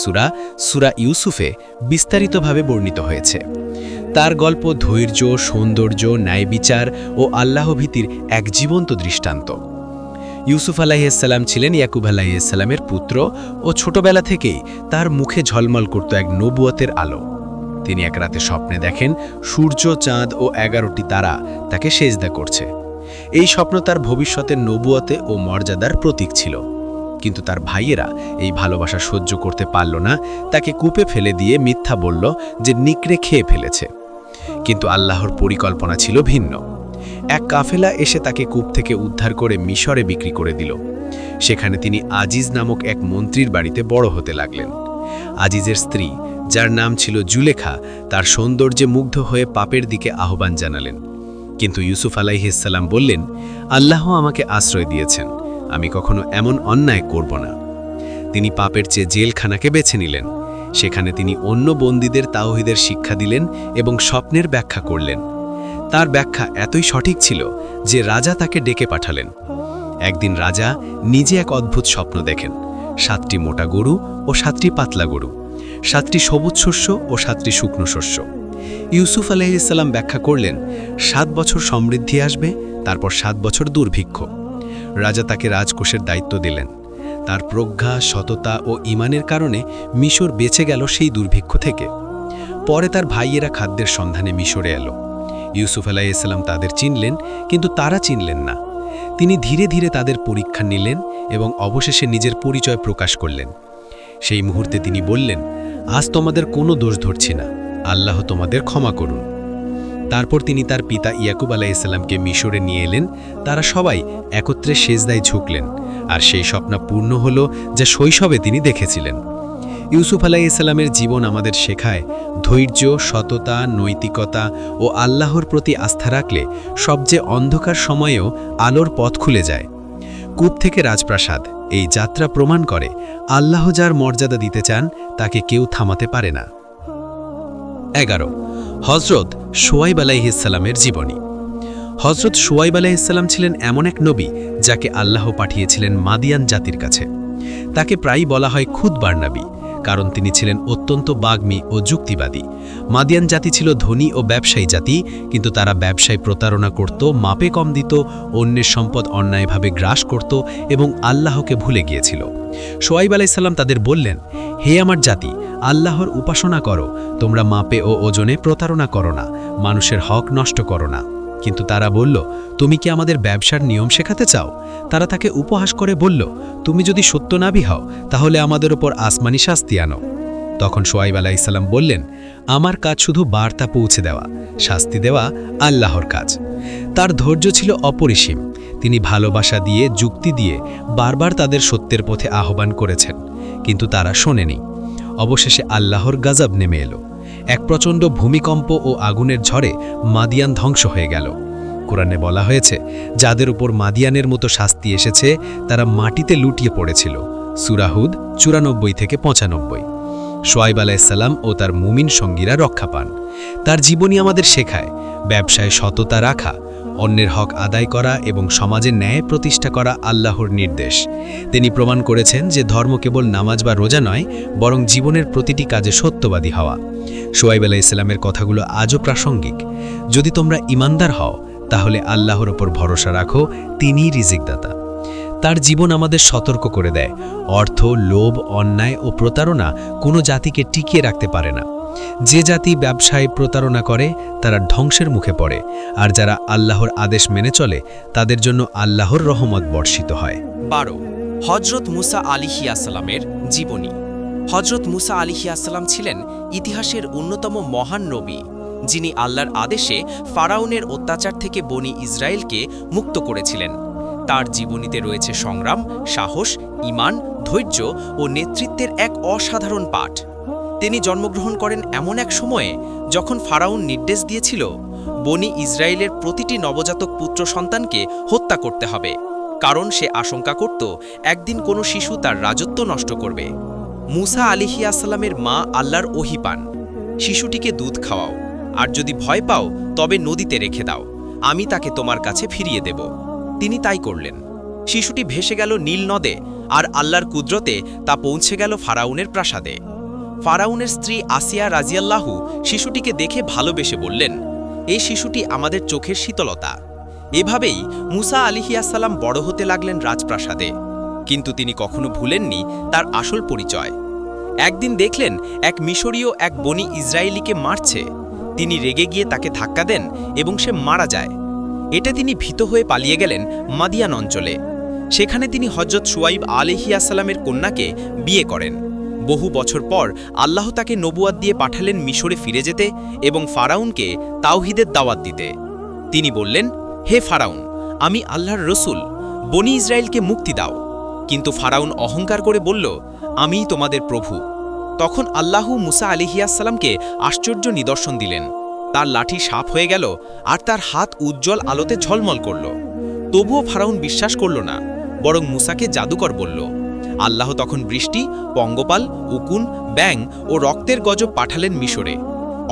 সূরা ইউসুফে বিস্তারিতভাবে বর্ণিত হয়েছে। তার গল্প ধৈর্য, সৌন্দর্য, ন্যায়বিচার ও আল্লাহভীতির এক জীবন্ত দৃষ্টান্ত। ইউসুফ আলাইহিসসালাম ছিলেন ইয়াকুব আলাইহিসসালামের পুত্র ও ছোটবেলা থেকেই তার মুখে ঝলমল করত এক নবুয়তের আলো। তিনি এক রাতে স্বপ্নে দেখেন সূর্য, চাঁদ ও 11টি তারা তাকে সেজদা করছে। এই স্বপ্ন তার ভবিষ্যতের নবুয়তে ও মর্যাদার প্রতীক ছিল। কিন্তু তার ভাইয়েরা এই ভালোবাসা সহ্য করতে পারল না, তাকে কূপে ফেলে দিয়ে মিথ্যা বলল যে নিকড়ে খেয়ে ফেলেছে। কিন্তু আল্লাহর পরিকল্পনা ছিল ভিন্ন। এক কাফেলা এসে তাকে কূপ থেকে উদ্ধার করে মিশরে বিক্রি করে দিল। সেখানে তিনি আজিজ নামক এক মন্ত্রীর বাড়িতে বড় হতে লাগলেন। আজিজের স্ত্রী, যার নাম ছিল জুলেখা, তার সৌন্দর্যে মুগ্ধ হয়ে পাপের দিকে আহ্বান জানালেন। কিন্তু ইউসুফ আলাইহিসসালাম বললেন, আল্লাহ আমাকে আশ্রয় দিয়েছেন, আমি কখনো এমন অন্যায় করব না। তিনি পাপের চেয়ে জেলখানাকে বেছে নিলেন। সেখানে তিনি অন্য বন্দীদের তাওহীদের শিক্ষা দিলেন এবং স্বপ্নের ব্যাখ্যা করলেন। তার ব্যাখ্যা এতই সঠিক ছিল যে রাজা তাকে ডেকে পাঠালেন। একদিন রাজা নিজে এক অদ্ভুত স্বপ্ন দেখেন, 7টি মোটা গরু ও 7টি পাতলা গরু, 7টি সবুজ শস্য ও 7টি শুকনো শস্য। ইউসুফ আলাইহিসসালাম ব্যাখ্যা করলেন, 7 বছর সমৃদ্ধি আসবে, তারপর 7 বছর দুর্ভিক্ষ। রাজা তাকে রাজকোষের দায়িত্ব দিলেন। তার প্রজ্ঞা, সততা ও ঈমানের কারণে মিশর বেঁচে গেল সেই দুর্ভিক্ষ থেকে। পরে তার ভাইয়েরা খাদ্যের সন্ধানে মিশরে এলো। ইউসুফ আলাইহিসসালাম তাদের চিনলেন, কিন্তু তারা চিনলেন না। তিনি ধীরে ধীরে তাদের পরীক্ষা নিলেন এবং অবশেষে নিজের পরিচয় প্রকাশ করলেন। সেই মুহূর্তে তিনি বললেন, আজ তোমাদের কোনো দোষ ধরছি না, আল্লাহ তোমাদের ক্ষমা করুন। তারপর তিনি তার পিতা ইয়াকুব আলাইহিসসালামকে মিশরে নিয়ে এলেন। তারা সবাই একত্রে সেজদায় ঝুঁকলেন, আর সেই স্বপ্ন পূর্ণ হল যা শৈশবে তিনি দেখেছিলেন। ইউসুফ আলাইহিসসালামের জীবন আমাদের শেখায়, ধৈর্য, সততা, নৈতিকতা ও আল্লাহর প্রতি আস্থা রাখলে সবচেয়ে অন্ধকার সময়েও আলোর পথ খুলে যায়। কূপ থেকে রাজপ্রাসাদ, এই যাত্রা প্রমাণ করে আল্লাহ যার মর্যাদা দিতে চান তাকে কেউ থামাতে পারে না। 11 হজরত শুয়াইব আলাইহিসসালামের জীবনী। হজরত শুয়াইব আলাইহিসসালাম ছিলেন এমন এক নবী যাকে আল্লাহ পাঠিয়েছিলেন মাদিয়ান জাতির কাছে। তাকে প্রায়ই বলা হয় খুদবার নবী, কারণ তিনি ছিলেন অত্যন্ত বাগ্মী ও যুক্তিবাদী। মাদিয়ান জাতি ছিল ধনী ও ব্যবসায়ী জাতি, কিন্তু তারা ব্যবসায় প্রতারণা করত, মাপে কম দিত, অন্যের সম্পদ অন্যায়ভাবে গ্রাস করত এবং আল্লাহকে ভুলে গিয়েছিল। শুয়াইব আলাইহিসসালাম তাদের বললেন, হে আমার জাতি, আল্লাহর উপাসনা করো, তোমরা মাপে ও ওজনে প্রতারণা করো না, মানুষের হক নষ্ট করো না। কিন্তু তারা বলল, তুমি কি আমাদের ব্যবসার নিয়ম শেখাতে চাও? তারা তাকে উপহাস করে বলল, তুমি যদি সত্যনাবী হও তাহলে আমাদের ওপর আসমানি শাস্তি আনো। তখন শুয়াইব আলাইহিসসালাম বললেন, আমার কাজ শুধু বার্তা পৌঁছে দেওয়া, শাস্তি দেওয়া আল্লাহর কাজ। তার ধৈর্য ছিল অপরিসীম। তিনি ভালোবাসা দিয়ে, যুক্তি দিয়ে বারবার তাদের সত্যের পথে আহ্বান করেছেন, কিন্তু তারা শোনেনি। অবশেষে আল্লাহর গজব নেমে এলো। এক প্রচণ্ড ভূমিকম্প ও আগুনের ঝড়ে মাদিয়ান ধ্বংস হয়ে গেল। কোরআনে বলা হয়েছে, যাদের উপর মাদিয়ানের মতো শাস্তি এসেছে তারা মাটিতে লুটিয়ে পড়েছিল। সূরা হুদ 94 থেকে 95। শুয়াইব আলাইহিসসালাম ও তার মুমিন সঙ্গীরা রক্ষা পান। তার জীবনী আমাদের শেখায় ব্যবসায় সততা রাখা, অন্যের হক আদায় করা এবং সমাজে ন্যায় প্রতিষ্ঠা করা আল্লাহর নির্দেশ। তিনি প্রমাণ করেছেন যে ধর্ম কেবল নামাজ বা রোজা নয়, বরং জীবনের প্রতিটি কাজে সত্যবাদী হওয়া। শুয়াইব আলাইহিসসালামের কথাগুলো আজও প্রাসঙ্গিক। যদি তোমরা ঈমানদার হও তাহলে আল্লাহর ওপর ভরসা রাখো, তিনিই রিজিকদাতা। তার জীবন আমাদের সতর্ক করে দেয়, অর্থ, লোভ, অন্যায় ও প্রতারণা কোনো জাতিকে টিকিয়ে রাখতে পারে না। যে জাতি ব্যবসায় প্রতারণা করে তারা ধ্বংসের মুখে পড়ে, আর যারা আল্লাহর আদেশ মেনে চলে তাদের জন্য আল্লাহর রহমত বর্ষিত হয়। 12 হজরত মুসা আলাইহিসসালামের জীবনী। হজরত মুসা আলাইহিসসালাম ছিলেন ইতিহাসের অন্যতম মহান নবী, যিনি আল্লাহর আদেশে ফারাউনের অত্যাচার থেকে বনি ইসরায়েলকে মুক্ত করেছিলেন। তার জীবনীতে রয়েছে সংগ্রাম, সাহস, ঈমান, ধৈর্য ও নেতৃত্বের এক অসাধারণ পাঠ। তিনি জন্মগ্রহণ করেন এমন এক সময়ে যখন ফারাউন নির্দেশ দিয়েছিল বনি ইসরায়েলের প্রতিটি নবজাতক পুত্র সন্তানকে হত্যা করতে হবে, কারণ সে আশঙ্কা করত একদিন কোনো শিশু তার রাজত্ব নষ্ট করবে। মুসা আলাইহিসসালামের মা আল্লাহর ওহী পান, শিশুটিকে দুধ খাওয়াও, আর যদি ভয় পাও তবে নদীতে রেখে দাও, আমি তাকে তোমার কাছে ফিরিয়ে দেব। তিনি তাই করলেন। শিশুটি ভেসে গেল নীল নদে, আর আল্লাহর কুদরতে তা পৌঁছে গেল ফারাউনের প্রাসাদে। ফারাউনের স্ত্রী আসিয়া রাজিয়াল্লাহু শিশুটিকে দেখে ভালোবেসে বললেন, এই শিশুটি আমাদের চোখের শীতলতা। এভাবেই মুসা আলাইহিসসালাম বড় হতে লাগলেন রাজপ্রাসাদে, কিন্তু তিনি কখনো ভুলেননি তার আসল পরিচয়। একদিন দেখলেন এক মিশরীয় এক বনি ইসরায়েলিকে মারছে। তিনি রেগে গিয়ে তাকে ধাক্কা দেন এবং সে মারা যায়। এটা তিনি ভীত হয়ে পালিয়ে গেলেন মাদিয়ান অঞ্চলে। সেখানে তিনি হজরত শুয়াইব আলাইহিসসালামের কন্যাকে বিয়ে করেন। বহু বছর পর আল্লাহ তাকে নবুয়াত দিয়ে পাঠালেন মিশরে ফিরে যেতে এবং ফারাউনকে তাওহীদের দাওয়াত দিতে। তিনি বললেন, হে ফারাউন, আমি আল্লাহর রসুল, বনি ইসরায়েলকে মুক্তি দাও। কিন্তু ফারাউন অহংকার করে বলল, আমিই তোমাদের প্রভু। তখন আল্লাহ মুসা আলাইহিসসালামকে আশ্চর্য নিদর্শন দিলেন। তার লাঠি সাপ হয়ে গেল আর তার হাত উজ্জ্বল আলোতে ঝলমল করল। তবুও ফারাউন বিশ্বাস করল না, বরং মুসাকে জাদুকর বলল। আল্লাহ তখন বৃষ্টি, পঙ্গপাল, উকুন, ব্যাং ও রক্তের গজব পাঠালেন মিশরে।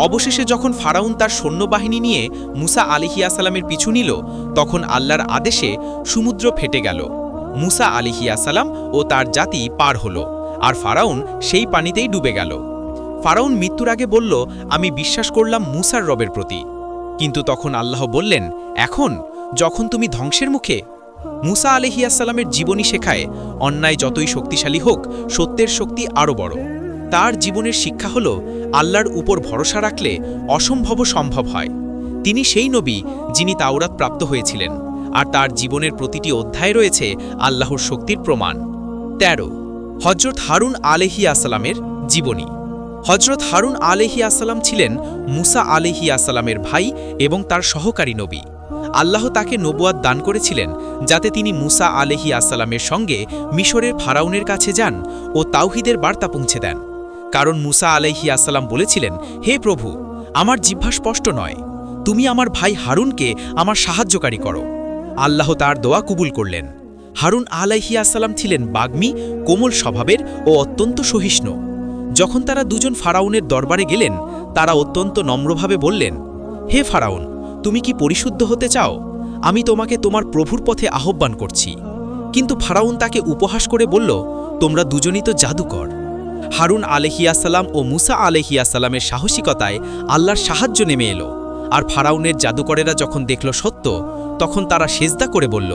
অবশেষে যখন ফারাউন তার সৈন্যবাহিনী নিয়ে মুসা আলাইহিসসালামের পিছু নিল, তখন আল্লাহর আদেশে সমুদ্র ফেটে গেল। মুসা আলাইহিসসালাম ও তার জাতি পার হল, আর ফারাউন সেই পানিতেই ডুবে গেল। ফারাউন মৃত্যুর আগে বলল, আমি বিশ্বাস করলাম মুসার রবের প্রতি। কিন্তু তখন আল্লাহ বললেন, এখন যখন তুমি ধ্বংসের মুখে। মুসা আলাইহিসসালামের জীবনী শেখায় অন্যায় যতই শক্তিশালী হোক, সত্যের শক্তি আরও বড়। তার জীবনের শিক্ষা হল আল্লাহর উপর ভরসা রাখলে অসম্ভব সম্ভব হয়। তিনি সেই নবী যিনি তাওরাত প্রাপ্ত হয়েছিলেন, আর তার জীবনের প্রতিটি অধ্যায়ে রয়েছে আল্লাহর শক্তির প্রমাণ। 13 হজরত হারুন আলাইহিসসালামের জীবনী। হজরত হারুন আলাইহিসসালাম ছিলেন মুসা আলাইহিসসালামের ভাই এবং তার সহকারী নবী। আল্লাহ তাকে নবুয়াত দান করেছিলেন যাতে তিনি মুসা আলাইহিসসালামের সঙ্গে মিশরের ফারাউনের কাছে যান ও তাওহীদের বার্তা পৌঁছে দেন। কারণ মুসা আলাইহিসসালাম বলেছিলেন, হে প্রভু, আমার জিহ্বা স্পষ্ট নয়, তুমি আমার ভাই হারুনকে আমার সাহায্যকারী করো। আল্লাহ তার দোয়া কবুল করলেন। হারুন আলাইহিসসালাম ছিলেন বাগ্মী, কোমল স্বভাবের ও অত্যন্ত সহিষ্ণু। যখন তারা দুজন ফারাউনের দরবারে গেলেন, তারা অত্যন্ত নম্রভাবে বললেন, হে ফারাউন, তুমি কি পরিশুদ্ধ হতে চাও? আমি তোমাকে তোমার প্রভুর পথে আহ্বান করছি। কিন্তু ফারাউন তাকে উপহাস করে বলল, তোমরা দুজনই তো জাদুকর। হারুন আলাইহিসসালাম ও মুসা আলাইহিসসালামের সাহসিকতায় আল্লাহর সাহায্য নেমে এলো। আর ফারাউনের জাদুকরেরা যখন দেখল সত্য, তখন তারা সেজদা করে বলল,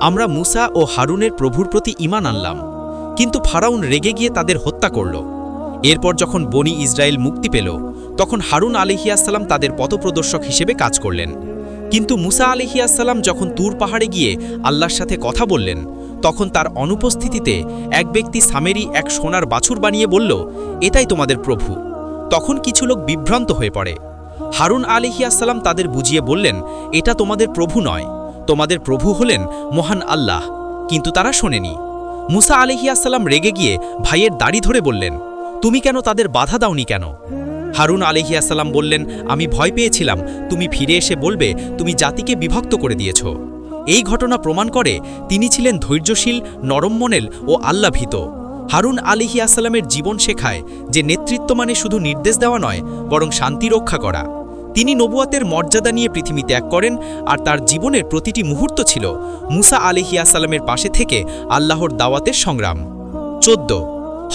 আমরা মুসা ও হারুনের প্রভুর প্রতি ঈমান আনলাম। কিন্তু ফারাউন রেগে গিয়ে তাদের হত্যা করল। এরপর যখন বনি ইসরায়েল মুক্তি পেল, তখন হারুন আলাইহিসসালাম তাদের পথপ্রদর্শক হিসেবে কাজ করলেন। কিন্তু মুসা আলাইহিসসালাম যখন তুর পাহাড়ে গিয়ে আল্লাহর সাথে কথা বললেন, তখন তার অনুপস্থিতিতে এক ব্যক্তি সামেরি এক সোনার বাছুর বানিয়ে বলল, এটাই তোমাদের প্রভু। তখন কিছু লোক বিভ্রান্ত হয়ে পড়ে। হারুন আলাইহিসসালাম তাদের বুঝিয়ে বললেন, এটা তোমাদের প্রভু নয়, তোমাদের প্রভু হলেন মহান আল্লাহ। কিন্তু তারা শোনেনি। মুসা আলাইহিসসালাম রেগে গিয়ে ভাইয়ের দাড়ি ধরে বললেন, তুমি কেন তাদের বাধা দাওনি কেন? হারুন আলাইহিসসালাম বললেন, আমি ভয় পেয়েছিলাম তুমি ফিরে এসে বলবে তুমি জাতিকে বিভক্ত করে দিয়েছ। এই ঘটনা প্রমাণ করে তিনি ছিলেন ধৈর্যশীল, নরম মনেল ও আল্লাভীত। হারুন আলাইহিসসালামের জীবন শেখায় যে নেতৃত্ব মানে শুধু নির্দেশ দেওয়া নয়, বরং শান্তি রক্ষা করা। তিনি নবুয়াতের মর্যাদা নিয়ে পৃথিবী ত্যাগ করেন, আর তার জীবনের প্রতিটি মুহূর্ত ছিল মুসা আলাইহিসসালামের পাশে থেকে আল্লাহর দাওয়াতের সংগ্রাম। 14.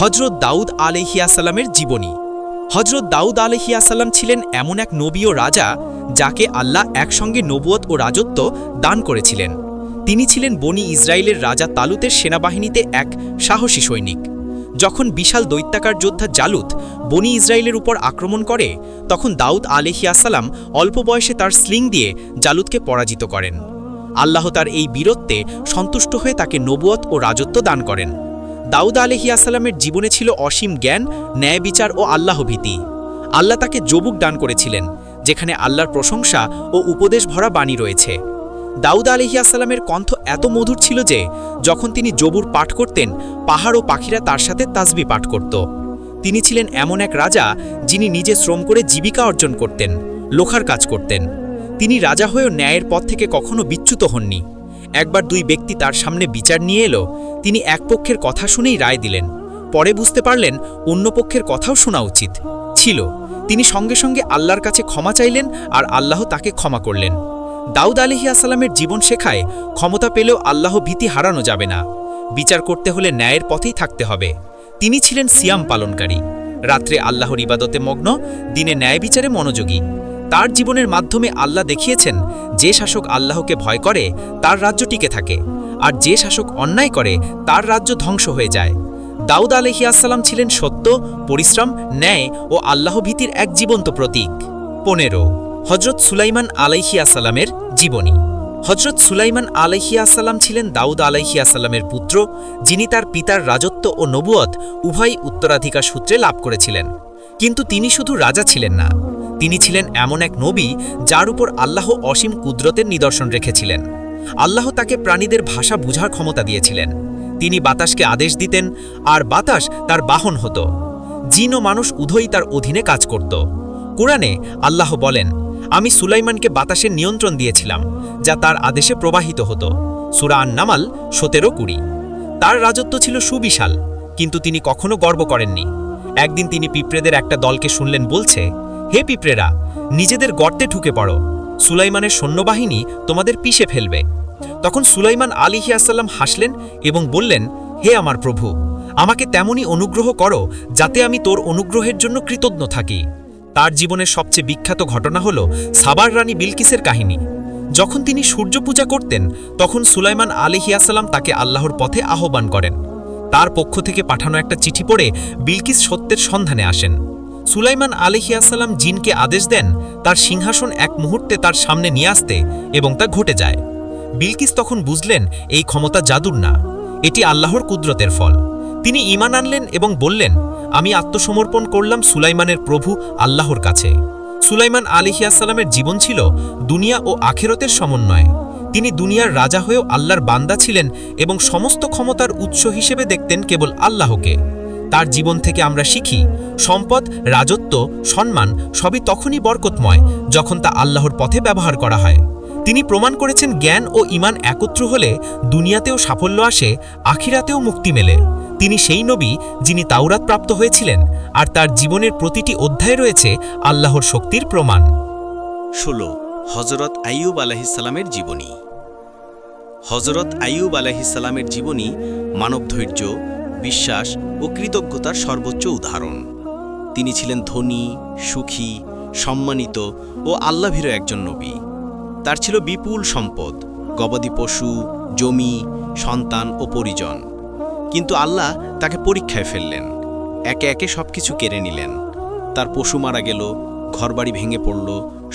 হজরত দাউদ আলাইহিসসালামের জীবনী। হজরত দাউদ আলাইহিসসালাম ছিলেন এমন এক নবী ও রাজা যাকে আল্লাহ একসঙ্গে নবুয়ত ও রাজত্ব দান করেছিলেন। তিনি ছিলেন বনি ইসরায়েলের রাজা তালুতের সেনাবাহিনীতে এক সাহসী সৈনিক। যখন বিশাল দৈত্যাকার যোদ্ধা জালুত বনি ইসরায়েলের উপর আক্রমণ করে, তখন দাউদ আলাইহিসসালাম অল্প বয়সে তার স্লিং দিয়ে জালুতকে পরাজিত করেন। আল্লাহ তার এই বীরত্বে সন্তুষ্ট হয়ে তাকে নবুয়ত ও রাজত্ব দান করেন। দাউদ আলাইহিসসালামের জীবনে ছিল অসীম জ্ঞান, ন্যায় বিচার ও আল্লাহভীতি। আল্লাহ তাকে জবুক দান করেছিলেন, যেখানে আল্লাহর প্রশংসা ও উপদেশ ভরা বাণী রয়েছে। দাউদ আলাইহিসসালামের কণ্ঠ এত মধুর ছিল যে যখন তিনি জবুর পাঠ করতেন, পাহাড় ও পাখিরা তার সাথে তাসবিহ পাঠ করত। তিনি ছিলেন এমন এক রাজা যিনি নিজে শ্রম করে জীবিকা অর্জন করতেন, লোখার কাজ করতেন। তিনি রাজা হয়েও ন্যায়ের পথ থেকে কখনো বিচ্যুত হননি। একবার দুই ব্যক্তি তার সামনে বিচার নিয়ে এলো। তিনি এক পক্ষের কথা শুনেই রায় দিলেন। পরে বুঝতে পারলেন অন্য পক্ষের কথাও শোনা উচিত ছিল। তিনি সঙ্গে সঙ্গে আল্লাহর কাছে ক্ষমা চাইলেন, আর আল্লাহ তাকে ক্ষমা করলেন। দাউদ আলাইহিসসালামের জীবন শেখায় ক্ষমতা পেলেও আল্লাহ ভীতি হারানো যাবে না। বিচার করতে হলে ন্যায়ের পথেই থাকতে হবে। তিনি ছিলেন সিয়াম পালনকারী, রাত্রে আল্লাহর ইবাদতে মগ্ন, দিনে ন্যায় বিচারে মনোযোগী। তার জীবনের মাধ্যমে আল্লাহ দেখিয়েছেন যে শাসক আল্লাহকে ভয় করে তার রাজ্য টিকে থাকে, আর যে শাসক অন্যায় করে তার রাজ্য ধ্বংস হয়ে যায়। দাউদ আলাইহিসসালাম ছিলেন সত্য, পরিশ্রম, ন্যায় ও আল্লাহভীতির এক জীবন্ত প্রতীক। 15. হজরত সুলাইমান আলাইহিসসালামের জীবনী। হজরত সুলাইমান আলাইহিসসালাম ছিলেন দাউদ আলাইহিসসালামের পুত্র, যিনি তার পিতার রাজত্ব ও নবুয়ত উভয় উত্তরাধিকার সূত্রে লাভ করেছিলেন। কিন্তু তিনি শুধু রাজা ছিলেন না, তিনি ছিলেন এমন এক নবী যার উপর আল্লাহ অসীম কুদরতের নিদর্শন রেখেছিলেন। আল্লাহ তাকে প্রাণীদের ভাষা বুঝার ক্ষমতা দিয়েছিলেন। তিনি বাতাসকে আদেশ দিতেন, আর বাতাস তার বাহন হতো। জিন ও মানুষ উভয়ই তার অধীনে কাজ করত। কোরআনে আল্লাহ বলেন, আমি সুলাইমানকে বাতাসের নিয়ন্ত্রণ দিয়েছিলাম, যা তার আদেশে প্রবাহিত হতো। সূরা আন-নামাল 17-20। তার রাজত্ব ছিল সুবিশাল, কিন্তু তিনি কখনো গর্ব করেননি। একদিন তিনি পিঁপড়েদের একটা দলকে শুনলেন বলছে, হে পিঁপড়েরা, নিজেদের গর্তে ঢুকে পড়ো, সুলাইমানের সৈন্যবাহিনী তোমাদের পিষে ফেলবে। তখন সুলাইমান আলাইহিসসালাম হাসলেন এবং বললেন, হে আমার প্রভু, আমাকে তেমনই অনুগ্রহ করো যাতে আমি তোর অনুগ্রহের জন্য কৃতজ্ঞ থাকি। তার জীবনের সবচেয়ে বিখ্যাত ঘটনা হল সাবার রানী বিলকিসের কাহিনী। যখন তিনি সূর্য পূজা করতেন, তখন সুলাইমান আলাইহিসসালাম তাকে আল্লাহর পথে আহ্বান করেন। তার পক্ষ থেকে পাঠানো একটা চিঠি পড়ে বিলকিস সত্যের সন্ধানে আসেন। সুলাইমান আলাইহিসসালাম জিনকে আদেশ দেন তার সিংহাসন এক মুহূর্তে তার সামনে নিয়ে আসতে, এবং তা ঘটে যায়। বিলকিস তখন বুঝলেন এই ক্ষমতা জাদুর না, এটি আল্লাহর কুদরতের ফল। তিনি ঈমান আনলেন এবং বললেন, আমি আত্মসমর্পণ করলাম সুলাইমানের প্রভু আল্লাহর কাছে। সুলাইমান আলাইহিসসালামের জীবন ছিল দুনিয়া ও আখিরাতের সমন্বয়। তিনি দুনিয়ার রাজা হয়েও আল্লাহর বান্দা ছিলেন এবং সমস্ত ক্ষমতার উৎস হিসেবে দেখতেন কেবল আল্লাহকে। তার জীবন থেকে আমরা শিখি, সম্পদ, রাজত্ব, সম্মান সবই তখনই বরকতময় যখন তা আল্লাহর পথে ব্যবহার করা হয়। তিনি প্রমাণ করেছেন জ্ঞান ও ঈমান একত্র হলে দুনিয়াতেও সাফল্য আসে, আখিরাতেও মুক্তি মেলে। তিনি সেই নবী যিনি তাওরাত প্রাপ্ত হয়েছিলেন, আর তার জীবনের প্রতিটি অধ্যায়ে রয়েছে আল্লাহর শক্তির প্রমাণ। 16 হযরত আইয়ুব আলাইহিসসালামের জীবনী। হযরত আইয়ুব আলাইহিসসালামের জীবনী মানব ধৈর্য, বিশ্বাস ও কৃতজ্ঞতার সর্বোচ্চ উদাহরণ। তিনি ছিলেন ধনী, সুখী, সম্মানিত ও আল্লাহভীরু একজন নবী। তার ছিল বিপুল সম্পদ, গবাদি পশু, জমি, সন্তান ও পরিজন। কিন্তু আল্লাহ তাকে পরীক্ষায় ফেললেন। একে একে সবকিছু কেড়ে নিলেন। তার পশু মারা গেল, ঘরবাড়ি ভেঙে পড়ল,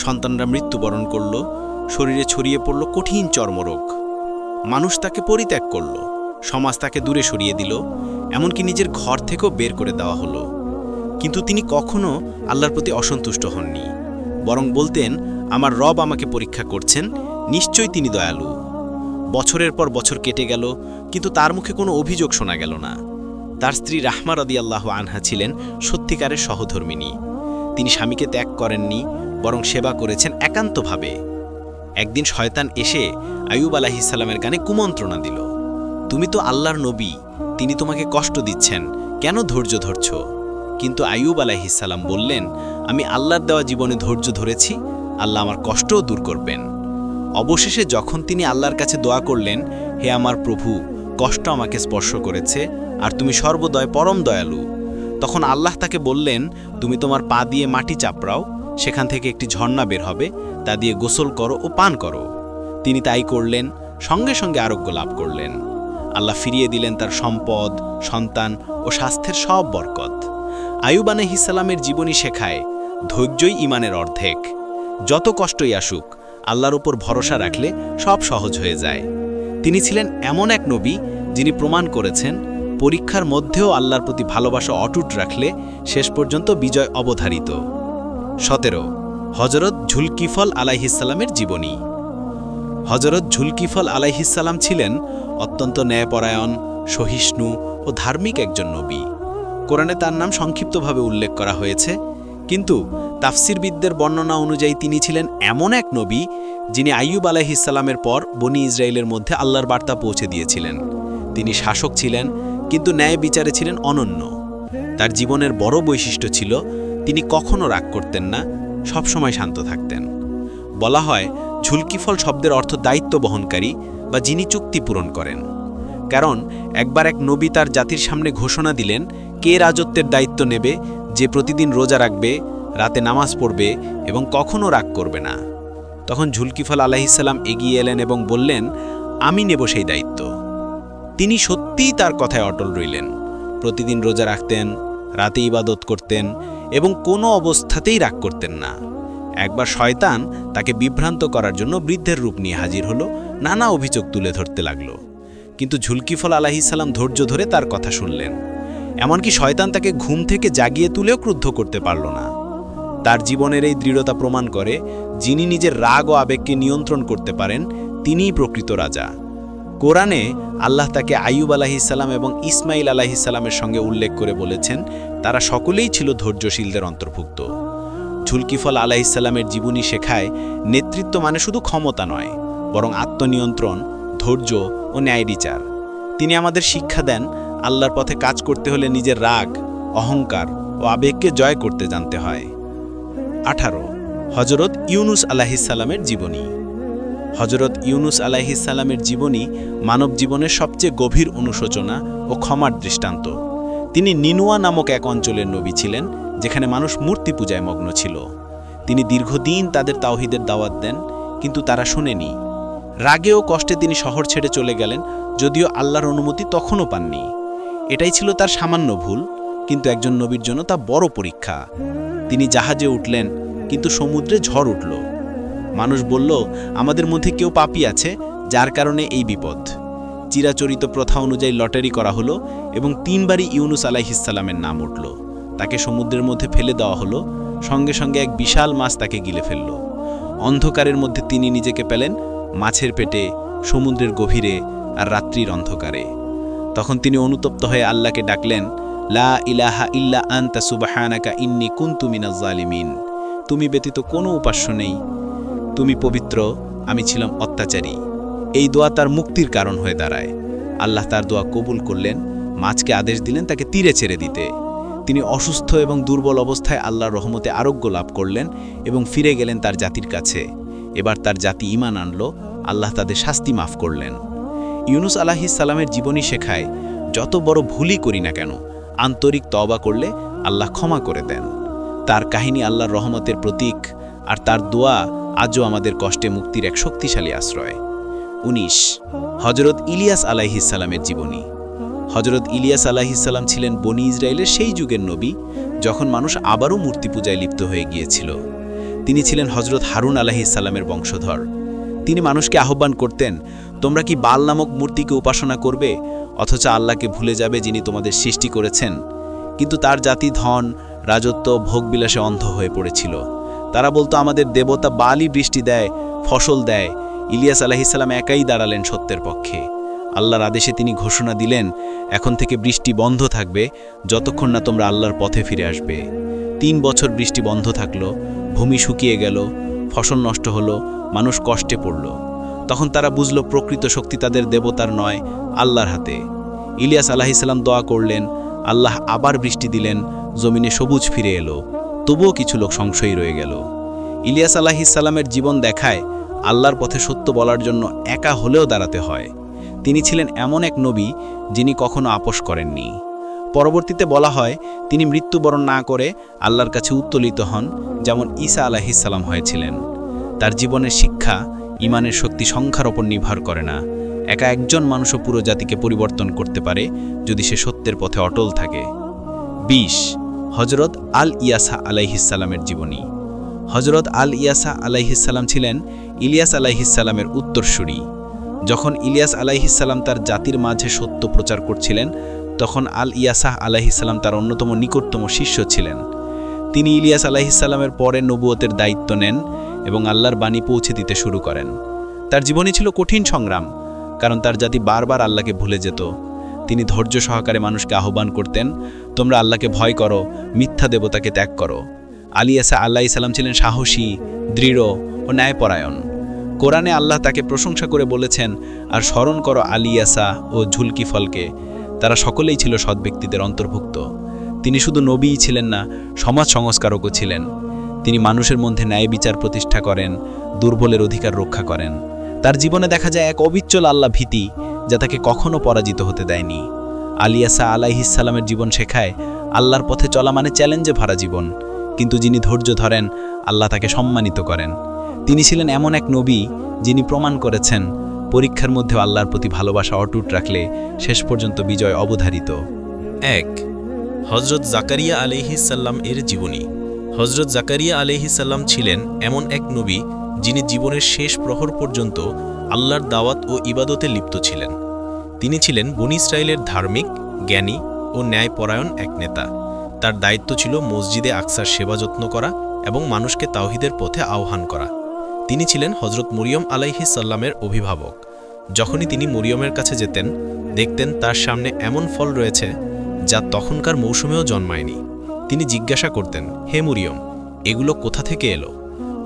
সন্তানরা মৃত্যুবরণ করল, শরীরে ছড়িয়ে পড়ল কঠিন চর্মরোগ। মানুষ তাকে পরিত্যাগ করল, সমাজ তাকে দূরে সরিয়ে দিল, এমনকি নিজের ঘর থেকেও বের করে দেওয়া হলো। কিন্তু তিনি কখনো আল্লাহর প্রতি অসন্তুষ্ট হননি, বরং বলতেন, আমার রব আমাকে পরীক্ষা করছেন, নিশ্চয়ই তিনি দয়ালু। বছরের পর বছর কেটে গেল, কিন্তু তার মুখে কোনো অভিযোগ শোনা গেল না। তার স্ত্রী রাহমা রাদিয়াল্লাহু আনহা ছিলেন সত্যিকারের সহধর্মিণী। তিনি স্বামীকে ত্যাগ করেননি, বরং সেবা করেছেন একান্তভাবে। একদিন শয়তান এসে আইয়ুব আলাইহিসসালামের কানে কুমন্ত্রণা দিল, তুমি তো আল্লাহর নবী, তিনি তোমাকে কষ্ট দিচ্ছেন, কেন ধৈর্য ধরছ? কিন্তু আইয়ুব আলাইহিসসালাম বললেন, আমি আল্লাহর দেওয়া জীবনে ধৈর্য ধরেছি, আল্লাহ আমার কষ্টও দূর করবেন। অবশেষে যখন তিনি আল্লাহর কাছে দোয়া করলেন, হে আমার প্রভু, কষ্ট আমাকে স্পর্শ করেছে, আর তুমি সর্বদয় পরম দয়ালু, তখন আল্লাহ তাকে বললেন, তুমি তোমার পা দিয়ে মাটি চাপড়াও, সেখান থেকে একটি ঝর্ণা বের হবে, তা দিয়ে গোসল করো ও পান করো। তিনি তাই করলেন, সঙ্গে সঙ্গে আরোগ্য লাভ করলেন। আল্লাহ ফিরিয়ে দিলেন তার সম্পদ, সন্তান ও স্বাস্থ্যের সব বরকত। আইয়ুব আলাইহিসসালামের জীবনী শেখায়, ধৈর্যই ঈমানের অর্ধেক। যত কষ্টই আসুক, আল্লাহর উপর ভরসা রাখলে সব সহজ হয়ে যায়। তিনি ছিলেন এমন এক নবী যিনি প্রমাণ করেছেন, পরীক্ষার মধ্যেও আল্লাহর প্রতি ভালোবাসা অটুট রাখলে শেষ পর্যন্ত বিজয় অবধারিত। 17 হযরত জুলকিফল আলাইহিসসালামের জীবনী। হযরত জুলকিফল আলাইহিসসালাম ছিলেন অত্যন্ত ন্যায়পরায়ণ, সহিষ্ণু ও ধার্মিক একজন নবী। কোরআনে তার নাম সংক্ষিপ্তভাবে উল্লেখ করা হয়েছে, কিন্তু তাফসিরবিদদের বর্ণনা অনুযায়ী তিনি ছিলেন এমন এক নবী যিনি আইয়ুব আলাইহিসসালামের পর বনি ইসরায়েলের মধ্যে আল্লাহর বার্তা পৌঁছে দিয়েছিলেন। তিনি শাসক ছিলেন, কিন্তু ন্যায় বিচারে ছিলেন অনন্য। তার জীবনের বড় বৈশিষ্ট্য ছিল, তিনি কখনো রাগ করতেন না, সবসময় শান্ত থাকতেন। বলা হয়, ঝুলকিফল শব্দের অর্থ দায়িত্ব বহনকারী বা যিনি চুক্তি পূরণ করেন। কারণ একবার এক নবী তার জাতির সামনে ঘোষণা দিলেন, কে রাজত্বের দায়িত্ব নেবে, যে প্রতিদিন রোজা রাখবে, রাতে নামাজ পড়বে এবং কখনো রাগ করবে না। তখন জুলকিফল আলাইহিসসালাম এগিয়ে এলেন এবং বললেন, আমি নেব সেই দায়িত্ব। তিনি সত্যিই তার কথায় অটল রইলেন। প্রতিদিন রোজা রাখতেন, রাতে ইবাদত করতেন এবং কোনো অবস্থাতেই রাগ করতেন না। একবার শয়তান তাকে বিভ্রান্ত করার জন্য বৃদ্ধের রূপ নিয়ে হাজির হলো, নানা অভিযোগ তুলে ধরতে লাগল। কিন্তু জুলকিফল আলাইহিসসালাম ধৈর্য ধরে তার কথা শুনলেন। এমনকি শয়তান তাকে ঘুম থেকে জাগিয়ে তুলেও ক্রুদ্ধ করতে পারল না। তার জীবনের এই দৃঢ়তা প্রমাণ করে, যিনি নিজের রাগ ও আবেগকে নিয়ন্ত্রণ করতে পারেন, তিনিই প্রকৃত রাজা। কোরআনে আল্লাহ তাকে আইয়ুব আলাইহিসসালাম এবং ইসমাইল আলাইহিসসালামের সঙ্গে উল্লেখ করে বলেছেন, তারা সকলেই ছিল ধৈর্যশীলদের অন্তর্ভুক্ত। জুলকিফল আলাইহিসসালামের জীবনী শেখায়, নেতৃত্ব মানে শুধু ক্ষমতা নয়, বরং আত্মনিয়ন্ত্রণ, ধৈর্য ও ন্যায় বিচার। তিনি আমাদের শিক্ষা দেন, আল্লাহর পথে কাজ করতে হলে নিজের রাগ, অহংকার ও আবেগকে জয় করতে জানতে হয়। 18 হযরত ইউনুস আলাইহিসসালামের জীবনী। হযরত ইউনুস আলাইহিসসালামের জীবনী মানব জীবনের সবচেয়ে গভীর অনুশোচনা ও ক্ষমার দৃষ্টান্ত। তিনি নিনুয়া নামক এক অঞ্চলের নবী ছিলেন, যেখানে মানুষ মূর্তি পূজায় মগ্ন ছিল। তিনি দীর্ঘদিন তাদের তাওহীদের দাওয়াত দেন, কিন্তু তারা শোনেনি। রাগে ও কষ্টে তিনি শহর ছেড়ে চলে গেলেন, যদিও আল্লাহর অনুমতি তখনও পাননি। এটাই ছিল তার সামান্য ভুল, কিন্তু একজন নবীর জন্য তা বড় পরীক্ষা। তিনি জাহাজে উঠলেন, কিন্তু সমুদ্রে ঝড় উঠল। মানুষ বলল, আমাদের মধ্যে কেউ পাপী আছে, যার কারণে এই বিপদ। চিরাচরিত প্রথা অনুযায়ী লটারি করা হলো এবং 3 বারই ইউনুস আলাইহিসসালামের নাম উঠল। তাকে সমুদ্রের মধ্যে ফেলে দেওয়া হলো, সঙ্গে সঙ্গে এক বিশাল মাছ তাকে গিলে ফেলল। অন্ধকারের মধ্যে তিনি নিজেকে পেলেন মাছের পেটে, সমুদ্রের গভীরে আর রাত্রির অন্ধকারে। তখন তিনি অনুতপ্ত হয়ে আল্লাহকে ডাকলেন, লা ইলাহা ইল্লা আনতা সুবহানাকা ইন্নী কুনতু মিনাজ জালিমিন। তুমি ব্যতীত কোনো উপাস্য নেই, তুমি পবিত্র, আমি ছিলাম অত্যাচারী। এই দোয়া তার মুক্তির কারণ হয়ে দাঁড়ায়। আল্লাহ তার দোয়া কবুল করলেন, মাছকে আদেশ দিলেন তাকে তীরে ছেড়ে দিতে। তিনি অসুস্থ এবং দুর্বল অবস্থায় আল্লাহর রহমতে আরোগ্য লাভ করলেন এবং ফিরে গেলেন তার জাতির কাছে। এবার তার জাতি ঈমান আনল, আল্লাহ তাদের শাস্তি মাফ করলেন। ইউনুস আলাইহিস সালামের জীবনী শেখায়, যত বড় ভুলই করি না কেন, আন্তরিক তওবা করলে আল্লাহ ক্ষমা করে দেন। তার কাহিনী আল্লাহর রহমতের প্রতীক, আর তার দোয়া আজও আমাদের কষ্টে মুক্তির এক শক্তিশালী আশ্রয়। ১৯ হজরত ইলিয়াস আলাইহিস সালামের জীবনী। হজরত ইলিয়াস আলাইহিস সালাম ছিলেন বনি ইসরায়েলের সেই যুগের নবী যখন মানুষ আবারও মূর্তি পূজায় লিপ্ত হয়ে গিয়েছিল। তিনি ছিলেন হজরত হারুন আলাইহিস সালামের বংশধর। তিনি মানুষকে আহ্বান করতেন, তোমরা কি বাল নামক মূর্তিকে উপাসনা করবে, অথচ আল্লাহকে ভুলে যাবে যিনি তোমাদের সৃষ্টি করেছেন। কিন্তু তার জাতি ধন, রাজত্ব, ভোগবিলাসে অন্ধ হয়ে পড়েছিল। তারা বলতো, আমাদের দেবতা বালই বৃষ্টি দেয়, ফসল দেয়। ইলিয়াস আলাইহিস সালাম একাই দাঁড়ালেন সত্যের পক্ষে। আল্লাহর আদেশে তিনি ঘোষণা দিলেন, এখন থেকে বৃষ্টি বন্ধ থাকবে যতক্ষণ না তোমরা আল্লাহর পথে ফিরে আসবে। ৩ বছর বৃষ্টি বন্ধ থাকলো, ভূমি শুকিয়ে গেল, ফসল নষ্ট হলো, মানুষ কষ্টে পড়ল। তখন তারা বুঝল প্রকৃত শক্তি তাদের দেবতার নয়, আল্লাহর হাতে। ইলিয়াস আলাইহিস সালাম দোয়া করলেন, আল্লাহ আবার বৃষ্টি দিলেন, জমিনে সবুজ ফিরে এলো। তবুও কিছু লোক সংশয়ী রয়ে গেল। ইলিয়াস আলাইহিস সালামের জীবন দেখায়, আল্লাহর পথে সত্য বলার জন্য একা হলেও দাঁড়াতে হয়। তিনি ছিলেন এমন এক নবী যিনি কখনো আপোষ করেননি। পরবর্তীতে বলা হয়, তিনি মৃত্যুবরণ না করে আল্লাহর কাছে উত্তোলিত হন, যেমন ঈসা আলাইহিস সালাম হয়েছিলেন। তার জীবনের শিক্ষা, ঈমানের শক্তি সংখ্যার ওপর নির্ভর করে না। একা একজন মানুষও পুরো জাতিকে পরিবর্তন করতে পারে যদি সে সত্যের পথে অটল থাকে। ২০ হজরত আল ইয়াসা আলাইহিস সালামের জীবনী। হজরত আল ইয়াসা আলাইহিস সালাম ছিলেন ইলিয়াস আলাইহিস সালামের উত্তরসূরি। যখন ইলিয়াস আলাইহিস সালাম তার জাতির মাঝে সত্য প্রচার করছিলেন, তখন আল ইয়াসা আলাইহিস সালাম তার অন্যতম নিকটতম শিষ্য ছিলেন। তিনি ইলিয়াস আলাইহিস সালামের পরে নবুয়তের দায়িত্ব নেন এবং আল্লাহর বাণী পৌঁছে দিতে শুরু করেন। তার জীবনী ছিল কঠিন সংগ্রাম, কারণ তার জাতি বারবার আল্লাহকে ভুলে যেত। তিনি ধৈর্য সহকারে মানুষকে আহ্বান করতেন, তোমরা আল্লাহকে ভয় করো, মিথ্যা দেবতাকে ত্যাগ করো। আল ইয়াসা আলাইহিস সালাম ছিলেন সাহসী, দৃঢ় ও ন্যায়পরায়ণ। কোরআনে আল্লাহ তাকে প্রশংসা করে বলেছেন, আর স্মরণ করো আল ইয়াসা ও ঝুলকিফলকে, তারা সকলেই ছিল সৎ ব্যক্তিদের অন্তর্ভুক্ত। তিনি শুধু নবীই ছিলেন না, সমাজ সংস্কারকও ছিলেন। তিনি মানুষের মধ্যে ন্যায় বিচার প্রতিষ্ঠা করেন, দুর্বলের অধিকার রক্ষা করেন। তার জীবনে দেখা যায় এক অবিচল আল্লাহ ভীতি, যা তাকে কখনো পরাজিত হতে দেয়নি। আল ইয়াসা আলাইহিস সালামের জীবন শেখায়, আল্লাহর পথে চলা মানে চ্যালেঞ্জে ভরা জীবন, কিন্তু যিনি ধৈর্য ধরেন আল্লাহ তাকে সম্মানিত করেন। তিনি ছিলেন এমন এক নবী যিনি প্রমাণ করেছেন, পরীক্ষার মধ্যে আল্লাহর প্রতি ভালোবাসা অটুট রাখলে শেষ পর্যন্ত বিজয় অবধারিত। ১ হজরত জাকারিয়া আলাইহিস সালাম এর জীবনী। হজরত জাকারিয়া আলাইহিস সালাম ছিলেন এমন এক নবী যিনি জীবনের শেষ প্রহর পর্যন্ত আল্লাহর দাওয়াত ও ইবাদতে লিপ্ত ছিলেন। তিনি ছিলেন বনী ইসরায়েলের ধার্মিক, জ্ঞানী ও ন্যায়পরায়ণ এক নেতা। তার দায়িত্ব ছিল মসজিদে আকসার সেবা যত্ন করা এবং মানুষকে তাওহীদের পথে আহ্বান করা। তিনি ছিলেন হজরত মরিয়ম আলাইহিস সালামের অভিভাবক। যখনই তিনি মরিয়মের কাছে যেতেন, দেখতেন তার সামনে এমন ফল রয়েছে যা তখনকার মৌসুমেও জন্মায়নি। তিনি জিজ্ঞাসা করতেন, হে মরিয়ম, এগুলো কোথা থেকে এলো?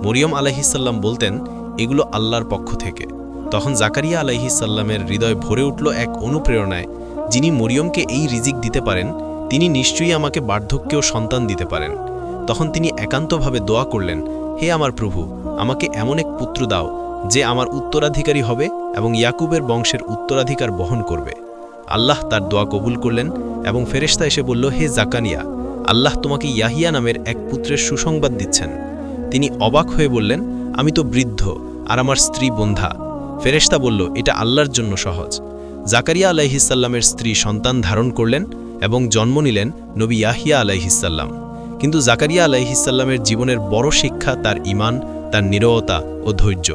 মরিয়ম আলাইহিস সালাম বলতেন, এগুলো আল্লাহর পক্ষ থেকে। তখন জাকারিয়া আলাইহিস সালামের হৃদয় ভরে উঠল এক অনুপ্রেরণায়, যিনি মরিয়মকে এই রিজিক দিতে পারেন, তিনি নিশ্চয়ই আমাকে বার্ধক্যেও সন্তান দিতে পারেন। তখন তিনি একান্তভাবে দোয়া করলেন, হে আমার প্রভু, আমাকে এমন এক পুত্র দাও যে আমার উত্তরাধিকারী হবে এবং ইয়াকুবের বংশের উত্তরাধিকার বহন করবে। আল্লাহ তার দোয়া কবুল করলেন এবং ফেরেশতা এসে বলল, হে জাকারিয়া, আল্লাহ তোমাকে ইয়াহিয়া নামের এক পুত্রের সুসংবাদ দিচ্ছেন। তিনি অবাক হয়ে বললেন, আমি তো বৃদ্ধ আর আমার স্ত্রী বন্ধ্যা। ফেরেশতা বলল, এটা আল্লাহর জন্য সহজ। জাকারিয়া আলাইহিস সালামের স্ত্রী সন্তান ধারণ করলেন এবং জন্ম নিলেন নবী ইয়াহিয়া আলাইহিস সালাম। কিন্তু জাকারিয়া আলাইহিস সালামের জীবনের বড় শিক্ষা তার ঈমান, তার নিরবতা ও ধৈর্য।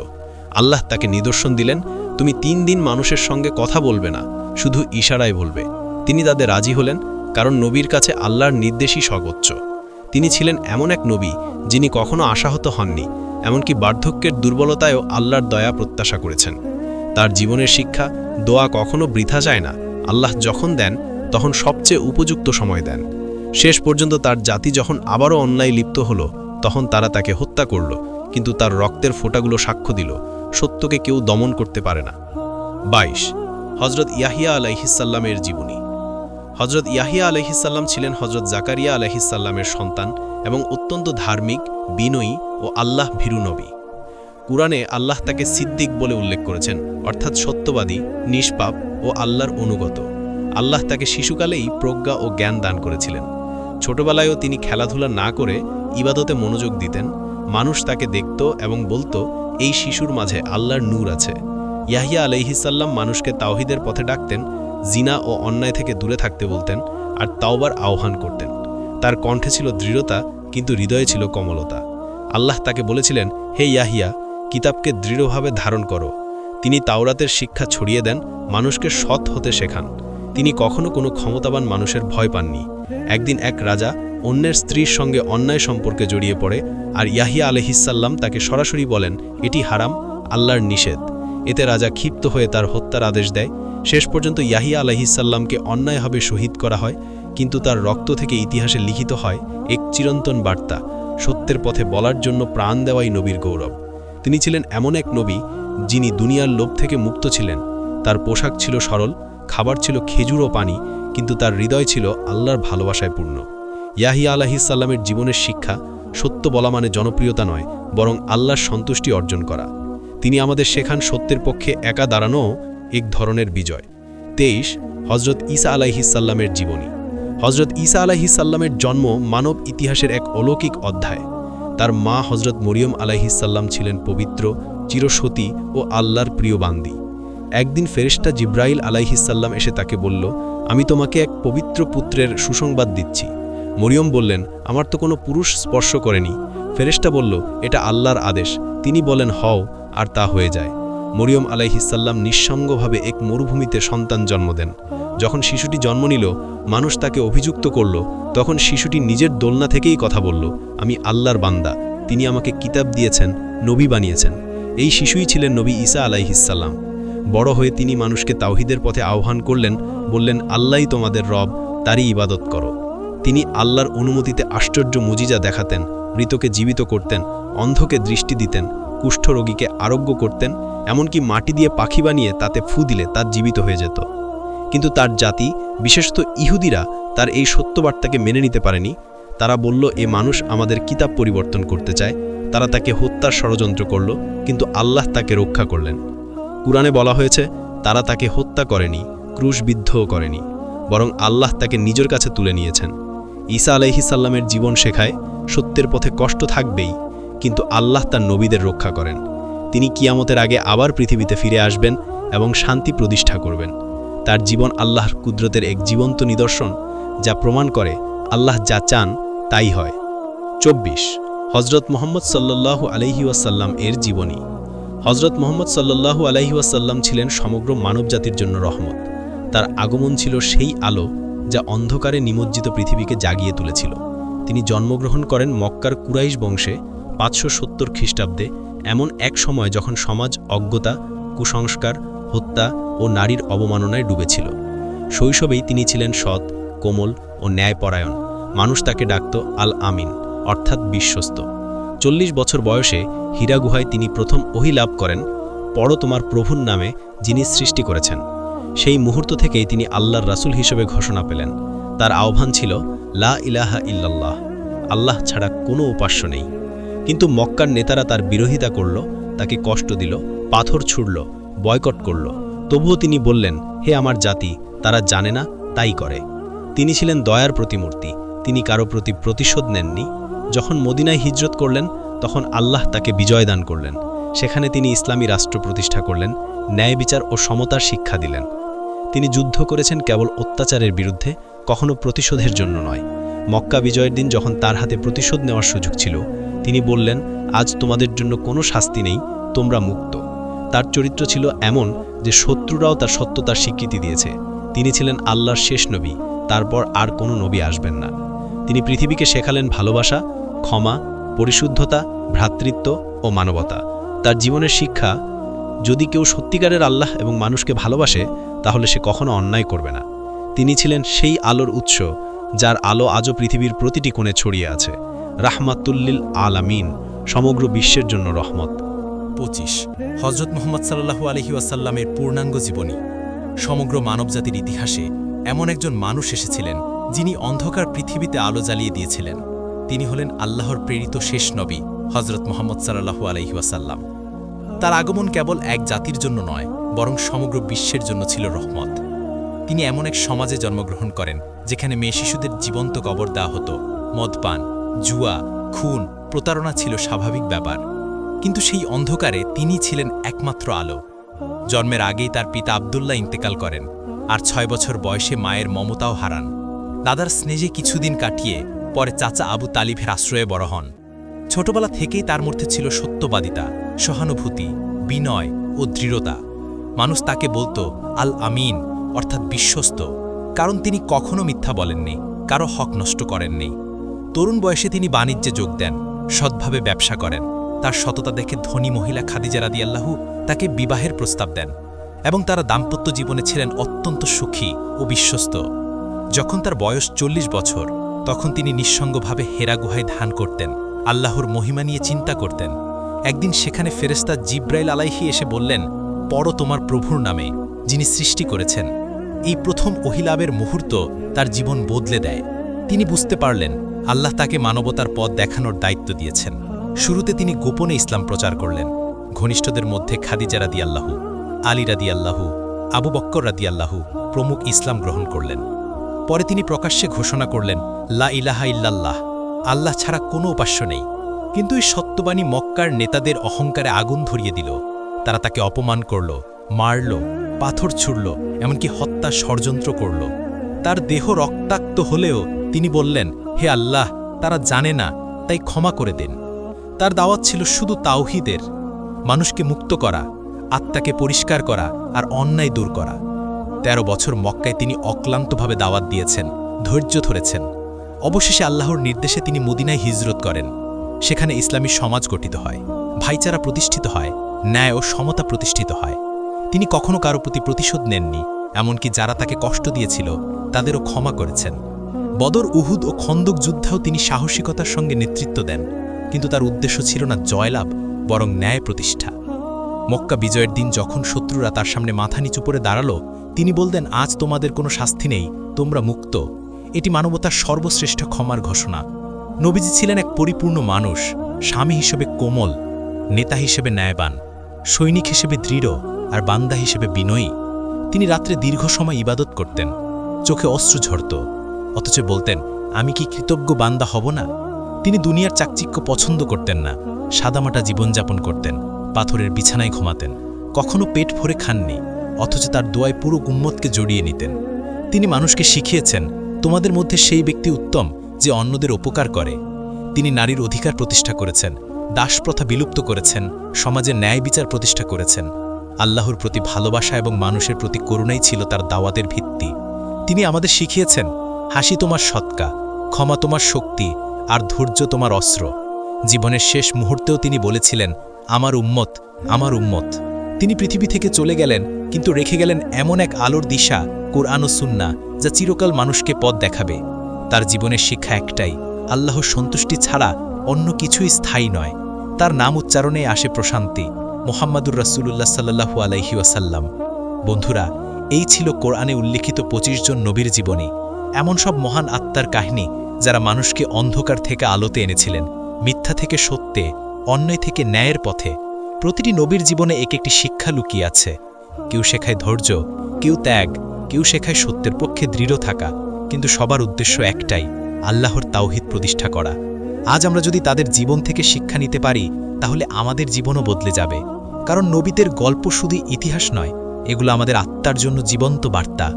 আল্লাহ তাকে নিদর্শন দিলেন, তুমি 3 দিন মানুষের সঙ্গে কথা বলবে না, শুধু ইশারায় বলবে। তিনি তাদের রাজি হলেন, কারণ নবীর কাছে আল্লাহর নির্দেশই সর্বোচ্চ। তিনি ছিলেন এমন এক নবী যিনি কখনো আশাহত হননি, এমনকি বার্ধক্যের দুর্বলতায়ও আল্লাহর দয়া প্রত্যাশা করেছেন। তার জীবনের শিক্ষা, দোয়া কখনো বৃথা যায় না। আল্লাহ যখন দেন তখন সবচেয়ে উপযুক্ত সময় দেন। শেষ পর্যন্ত তার জাতি যখন আবারও অন্যায় লিপ্ত হলো, তখন তারা তাকে হত্যা করল, কিন্তু তার রক্তের ফোঁটাগুলো সাক্ষ্য দিল, সত্যকে কেউ দমন করতে পারে না। 22 হজরত ইয়াহিয়া আলাইহিস সালামের জীবনী। হজরত ইয়াহিয়া আলাইহিসসাল্লাম ছিলেন হজরত জাকারিয়া আলাইহিসসাল্লামের সন্তান এবং অত্যন্ত ধার্মিক, বিনয়ী ও আল্লাহ ভীরু নবী। কুরআনে আল্লাহ তাকে সিদ্দিক বলে উল্লেখ করেছেন, অর্থাৎ সত্যবাদী, নিষ্পাপ ও আল্লাহর অনুগত। আল্লাহ তাকে শিশুকালেই প্রজ্ঞা ও জ্ঞান দান করেছিলেন। ছোটবেলায়ও তিনি খেলাধুলা না করে ইবাদতে মনোযোগ দিতেন। মানুষ তাকে দেখত এবং বলতো, এই শিশুর মাঝে আল্লাহর নূর আছে। ইয়াহিয়া আলাইহিসসাল্লাম মানুষকে তাওহীদের পথে ডাকতেন, জিনা ও অন্যায় থেকে দূরে থাকতে বলতেন আর তাওবার আহ্বান করতেন। তার কণ্ঠে ছিল দৃঢ়তা, কিন্তু হৃদয়ে ছিল কোমলতা। আল্লাহ তাকে বলেছিলেন, হে ইয়াহিয়া, কিতাবকে দৃঢ়ভাবে ধারণ করো। তিনি তাওরাতের শিক্ষা ছড়িয়ে দেন, মানুষকে সৎ হতে শেখান। তিনি কখনো কোনো ক্ষমতাবান মানুষের ভয় পাননি। একদিন এক রাজা অন্যের স্ত্রীর সঙ্গে অন্যায় সম্পর্কে জড়িয়ে পড়ে, আর ইয়াহিয়া আলাইহিসসাল্লাম তাকে সরাসরি বলেন, এটি হারাম, আল্লাহর নিষেধ। এতে রাজা ক্ষিপ্ত হয়ে তার হত্যার আদেশ দেয়। শেষ পর্যন্ত ইয়াহিয়া আলাইহিসসাল্লামকে অন্যায়ভাবে শহীদ করা হয়, কিন্তু তার রক্ত থেকে ইতিহাসে লিখিত হয় এক চিরন্তন বার্তা, সত্যের পথে বলার জন্য প্রাণ দেওয়াই নবীর গৌরব। তিনি ছিলেন এমন এক নবী যিনি দুনিয়ার লোভ থেকে মুক্ত ছিলেন। তার পোশাক ছিল সরল, খাবার ছিল খেজুর ও পানি, কিন্তু তার হৃদয় ছিল আল্লাহর ভালোবাসায় পূর্ণ। ইয়াহিয়া আলাইহিসসাল্লামের জীবনের শিক্ষা, সত্য বলা মানে জনপ্রিয়তা নয়, বরং আল্লাহর সন্তুষ্টি অর্জন করা। তিনি আমাদের শেখান সত্যের পক্ষে একা দাঁড়ানোও এক ধরনের বিজয়। 23 হজরত ঈসা আলাইহিসসাল্লামের জীবনী। হজরত ঈসা আলাইহিসসাল্লামের জন্ম মানব ইতিহাসের এক অলৌকিক অধ্যায়। তার মা হজরত মরিয়ম আলাইহিসসাল্লাম ছিলেন পবিত্র, চিরসতী ও আল্লাহর প্রিয় বান্দি। একদিন ফেরেশতা জিব্রাইল আলাইহিসসাল্লাম এসে তাকে বলল, আমি তোমাকে এক পবিত্র পুত্রের সুসংবাদ দিচ্ছি। মরিয়ম বললেন, আমার তো কোনো পুরুষ স্পর্শ করেনি। ফেরেশতা বলল, এটা আল্লাহর আদেশ। তিনি বলেন, হও, আর তা হয়ে যায়। মরিয়ম আলাইহিসসাল্লাম নিঃসঙ্গভাবে এক মরুভূমিতে সন্তান জন্ম দেন। যখন শিশুটি জন্ম নিল, মানুষ তাকে অভিযুক্ত করল। তখন শিশুটি নিজের দোলনা থেকেই কথা বলল, আমি আল্লাহর বান্দা, তিনি আমাকে কিতাব দিয়েছেন, নবী বানিয়েছেন। এই শিশুই ছিলেন নবী ঈসা আলাইহিসসালাম। বড় হয়ে তিনি মানুষকে তাওহীদের পথে আহ্বান করলেন, বললেন, আল্লাহই তোমাদের রব, তারই ইবাদত করো। তিনি আল্লাহর অনুমতিতে আশ্চর্য মুজিজা দেখাতেন, মৃতকে জীবিত করতেন, অন্ধকে দৃষ্টি দিতেন, কুষ্ঠরোগীকে আরোগ্য করতেন, এমনকি মাটি দিয়ে পাখি বানিয়ে তাতে ফু দিলে তা জীবিত হয়ে যেত। কিন্তু তার জাতি, বিশেষত ইহুদিরা, তার এই সত্যবার্তাকে মেনে নিতে পারেনি। তারা বলল, এ মানুষ আমাদের কিতাব পরিবর্তন করতে চায়। তারা তাকে হত্যার ষড়যন্ত্র করল, কিন্তু আল্লাহ তাকে রক্ষা করলেন। কুরআনে বলা হয়েছে, তারা তাকে হত্যা করেনি, ক্রুশবিদ্ধও করেনি, বরং আল্লাহ তাকে নিজের কাছে তুলে নিয়েছেন। ঈসা আলাইহিসসাল্লামের জীবন শেখায়, সত্যের পথে কষ্ট থাকবেই, কিন্তু আল্লাহ তার নবীদের রক্ষা করেন। তিনি কিয়ামতের আগে আবার পৃথিবীতে ফিরে আসবেন এবং শান্তি প্রতিষ্ঠা করবেন। তার জীবন আল্লাহর কুদরতের এক জীবন্ত নিদর্শন, যা প্রমাণ করে আল্লাহ যা চান তাই হয়। 24 হজরত মুহাম্মদ সাল্লাল্লাহু আলাইহি ওয়াসাল্লাম এর জীবনী। হজরত মুহাম্মদ সাল্লাল্লাহু আলাইহি ওয়াসাল্লাম ছিলেন সমগ্র মানবজাতির জন্য রহমত। তার আগমন ছিল সেই আলো যা অন্ধকারে নিমজ্জিত পৃথিবীকে জাগিয়ে তুলেছিল। তিনি জন্মগ্রহণ করেন মক্কার কুরাইশ বংশে 570 খ্রিস্টাব্দে, এমন এক সময় যখন সমাজ অজ্ঞতা, কুসংস্কার, হত্যা ও নারীর অবমাননায় ডুবেছিল। শৈশবেই তিনি ছিলেন সৎ, কোমল ও ন্যায়পরায়ণ। মানুষ তাকে ডাকত আল আমিন, অর্থাৎ বিশ্বস্ত। 40 বছর বয়সে হীরা গুহায় তিনি প্রথম ওহী লাভ করেন, পড়ো তোমার প্রভুর নামে যিনি সৃষ্টি করেছেন। সেই মুহূর্ত থেকেই তিনি আল্লাহর রাসূল হিসেবে ঘোষণা পেলেন। তার আহ্বান ছিল, লা ইলাহা ইল্লাল্লাহ, আল্লাহ ছাড়া কোনো উপাস্য নেই। কিন্তু মক্কার নেতারা তার বিরোধিতা করল, তাকে কষ্ট দিল, পাথর ছুড়ল, বয়কট করল। তবুও তিনি বললেন, হে আমার জাতি, তারা জানে না, তাই করে। তিনি ছিলেন দয়ার প্রতিমূর্তি, তিনি কারো প্রতি প্রতিশোধ নেননি। যখন মদিনায় হিজরত করলেন, তখন আল্লাহ তাকে বিজয় দান করলেন। সেখানে তিনি ইসলামী রাষ্ট্র প্রতিষ্ঠা করলেন, ন্যায় বিচার ও সমতার শিক্ষা দিলেন। তিনি যুদ্ধ করেছেন কেবল অত্যাচারের বিরুদ্ধে, কখনো প্রতিশোধের জন্য নয়। মক্কা বিজয়ের দিন যখন তার হাতে প্রতিশোধ নেওয়ার সুযোগ ছিল, তিনি বললেন, আজ তোমাদের জন্য কোনো শাস্তি নেই, তোমরা মুক্ত। তার চরিত্র ছিল এমন যে শত্রুরাও তার সত্যতার স্বীকৃতি দিয়েছে। তিনি ছিলেন আল্লাহর শেষ নবী, তারপর আর কোনো নবী আসবেন না। তিনি পৃথিবীকে শেখালেন ভালোবাসা, ক্ষমা, পরিশুদ্ধতা, ভ্রাতৃত্ব ও মানবতা। তার জীবনের শিক্ষা, যদি কেউ সত্যিকারের আল্লাহ এবং মানুষকে ভালোবাসে, তাহলে সে কখনো অন্যায় করবে না। তিনি ছিলেন সেই আলোর উৎস, যার আলো আজও পৃথিবীর প্রতিটি কোণে ছড়িয়ে আছে। রাহমাতুল্লিল আলামিন, সমগ্র বিশ্বের জন্য রহমত। 25 হজরত মুহাম্মদ সাল্লাল্লাহু আলাইহি ওয়াসাল্লামের পূর্ণাঙ্গ জীবনী। সমগ্র মানবজাতির ইতিহাসে এমন একজন মানুষ এসেছিলেন যিনি অন্ধকার পৃথিবীতে আলো জ্বালিয়ে দিয়েছিলেন। তিনি হলেন আল্লাহর প্রেরিত শেষ নবী হজরত মুহাম্মদ সাল্লাল্লাহু আলাইহি ওয়াসাল্লাম। তার আগমন কেবল এক জাতির জন্য নয়, বরং সমগ্র বিশ্বের জন্য ছিল রহমত। তিনি এমন এক সমাজে জন্মগ্রহণ করেন যেখানে মেয়ে শিশুদের জীবন্ত কবর দেওয়া হতো, মদপান, জুয়া, খুন, প্রতারণা ছিল স্বাভাবিক ব্যাপার। কিন্তু সেই অন্ধকারে তিনি ছিলেন একমাত্র আলো। জন্মের আগেই তার পিতা আবদুল্লাহ ইন্তেকাল করেন, আর 6 বছর বয়সে মায়ের মমতাও হারান। দাদার স্নেহে কিছুদিন কাটিয়ে পরে চাচা আবু তালিবের আশ্রয়ে বড় হন। ছোটবেলা থেকেই তার মধ্যে ছিল সত্যবাদিতা, সহানুভূতি, বিনয় ও দৃঢ়তা। মানুষ তাকে বলতো আল আমিন, অর্থাৎ বিশ্বস্ত, কারণ তিনি কখনো মিথ্যা বলেননি, কারো হক নষ্ট করেননি। তরুণ বয়সে তিনি বাণিজ্যে যোগ দেন, সৎভাবে ব্যবসা করেন। তার সততা দেখে ধনী মহিলা খাদিজা রাদিয়াল্লাহু তাকে বিবাহের প্রস্তাব দেন এবং তারা দাম্পত্য জীবনে ছিলেন অত্যন্ত সুখী ও বিশ্বস্ত। যখন তার বয়স 40 বছর, তখন তিনি নিঃসঙ্গভাবে হেরা গুহায় ধ্যান করতেন, আল্লাহর মহিমা নিয়ে চিন্তা করতেন। একদিন সেখানে ফেরেশতা জিব্রাইল আলাইহি এসে বললেন, পড়ো তোমার প্রভুর নামে, যিনি সৃষ্টি করেছেন। এই প্রথম ওহিলাভের মুহূর্ত তার জীবন বদলে দেয়। তিনি বুঝতে পারলেন আল্লাহ তাকে মানবতার পথ দেখানোর দায়িত্ব দিয়েছেন। শুরুতে তিনি গোপনে ইসলাম প্রচার করলেন। ঘনিষ্ঠদের মধ্যে খাদিজা রাদিয়াল্লাহু, আলী রাদিয়াল্লাহু, আবু বক্কর রাদিয়াল্লাহু প্রমুখ ইসলাম গ্রহণ করলেন। পরে তিনি প্রকাশ্যে ঘোষণা করলেন, লা ইলাহা ইল্লাল্লাহ, আল্লাহ ছাড়া কোনো উপাস্য নেই। কিন্তু এই সত্যবাণী মক্কার নেতাদের অহংকারে আগুন ধরিয়ে দিল। তারা তাকে অপমান করল, মারল, পাথর ছুড়ল, এমনকি হত্যা ষড়যন্ত্র করল। তার দেহ রক্তাক্ত হলেও তিনি বললেন, হে আল্লাহ, তারা জানে না, তাই ক্ষমা করে দেন। তার দাওয়াত ছিল শুধু তাওহীদের, মানুষকে মুক্ত করা, আত্মাকে পরিষ্কার করা আর অন্যায় দূর করা। 13 বছর মক্কায় তিনি অক্লান্তভাবে দাওয়াত দিয়েছেন, ধৈর্য ধরেছেন। অবশেষে আল্লাহর নির্দেশে তিনি মদিনায় হিজরত করেন। সেখানে ইসলামী সমাজ গঠিত হয়, ভাইচারা প্রতিষ্ঠিত হয়, ন্যায় ও সমতা প্রতিষ্ঠিত হয়। তিনি কখনো কারো প্রতি প্রতিশোধ নেননি, এমনকি যারা তাকে কষ্ট দিয়েছিল তাদেরও ক্ষমা করেছেন। বদর, উহুদ ও খন্দক যুদ্ধেও তিনি সাহসিকতার সঙ্গে নেতৃত্ব দেন, কিন্তু তার উদ্দেশ্য ছিল না জয়লাভ, বরং ন্যায় প্রতিষ্ঠা। মক্কা বিজয়ের দিন যখন শত্রুরা তার সামনে মাথা নিচু করে দাঁড়ালো, তিনি বলতেন, আজ তোমাদের কোনো শাস্তি নেই, তোমরা মুক্ত। এটি মানবতার সর্বশ্রেষ্ঠ ক্ষমার ঘোষণা। নবীজি ছিলেন এক পরিপূর্ণ মানুষ, স্বামী হিসেবে কোমল, নেতা হিসেবে ন্যায়বান, সৈনিক হিসেবে দৃঢ় আর বান্দা হিসেবে বিনয়ী। তিনি রাত্রে দীর্ঘ সময় ইবাদত করতেন, চোখে অশ্রু ঝরত, অথচ বলতেন, আমি কি কৃতজ্ঞ বান্দা হব না? তিনি দুনিয়ার চাকচিক্য পছন্দ করতেন না, সাদামাটা জীবনযাপন করতেন, পাথরের বিছানায় ঘুমাতেন, কখনো পেট ভরে খাননি, অথচ তার দোয়ায় পুরো উম্মতকে জড়িয়ে নিতেন। তিনি মানুষকে শিখিয়েছেন, তোমাদের মধ্যে সেই ব্যক্তি উত্তম যে অন্যদের উপকার করে। তিনি নারীর অধিকার প্রতিষ্ঠা করেছেন, দাসপ্রথা বিলুপ্ত করেছেন, সমাজে ন্যায় বিচার প্রতিষ্ঠা করেছেন। আল্লাহর প্রতি ভালোবাসা এবং মানুষের প্রতি করুণাই ছিল তার দাওয়াতের ভিত্তি। তিনি আমাদের শিখিয়েছেন, হাসি তোমার সৎকা, ক্ষমা তোমার শক্তি আর ধৈর্য তোমার অস্ত্র। জীবনের শেষ মুহূর্তেও তিনি বলেছিলেন, আমার উম্মত, আমার উম্মত। তিনি পৃথিবী থেকে চলে গেলেন, কিন্তু রেখে গেলেন এমন এক আলোর দিশা, কুরআন ও সুন্নাহ, যা চিরকাল মানুষকে পথ দেখাবে। তার জীবনের শিক্ষা একটাই, আল্লাহর সন্তুষ্টি ছাড়া অন্য কিছুই স্থায়ী নয়। তার নাম উচ্চারণে আসে প্রশান্তি, মুহাম্মাদুর রাসূলুল্লাহ সাল্লাল্লাহু আলাইহি ওয়াসাল্লাম। বন্ধুরা, এই ছিল কোরআনে উল্লিখিত 25 জন নবীর জীবনী, এমন সব মহান আত্মার কাহিনী যারা মানুষকে অন্ধকার থেকে আলোতে এনেছিলেন, মিথ্যা থেকে সত্যে, অন্যায় থেকে ন্যায়ের পথে। প্রতিটি নবীর জীবনে এক একটি শিক্ষা লুকিয়ে আছে। কেউ শেখায় ধৈর্য, কেউ ত্যাগ, কেউ শেখায় সত্যের পক্ষে দৃঢ় থাকা, কিন্তু সবার উদ্দেশ্য একটাই, আল্লাহর তাওহীদ প্রতিষ্ঠা করা। আজ আমরা যদি তাদের জীবন থেকে শিক্ষা নিতে পারি, তাহলে আমাদের জীবনও বদলে যাবে। কারণ নবীদের গল্প শুধু ইতিহাস নয়, এগুলো আমাদের আত্মার জন্য জীবন্ত বার্তা।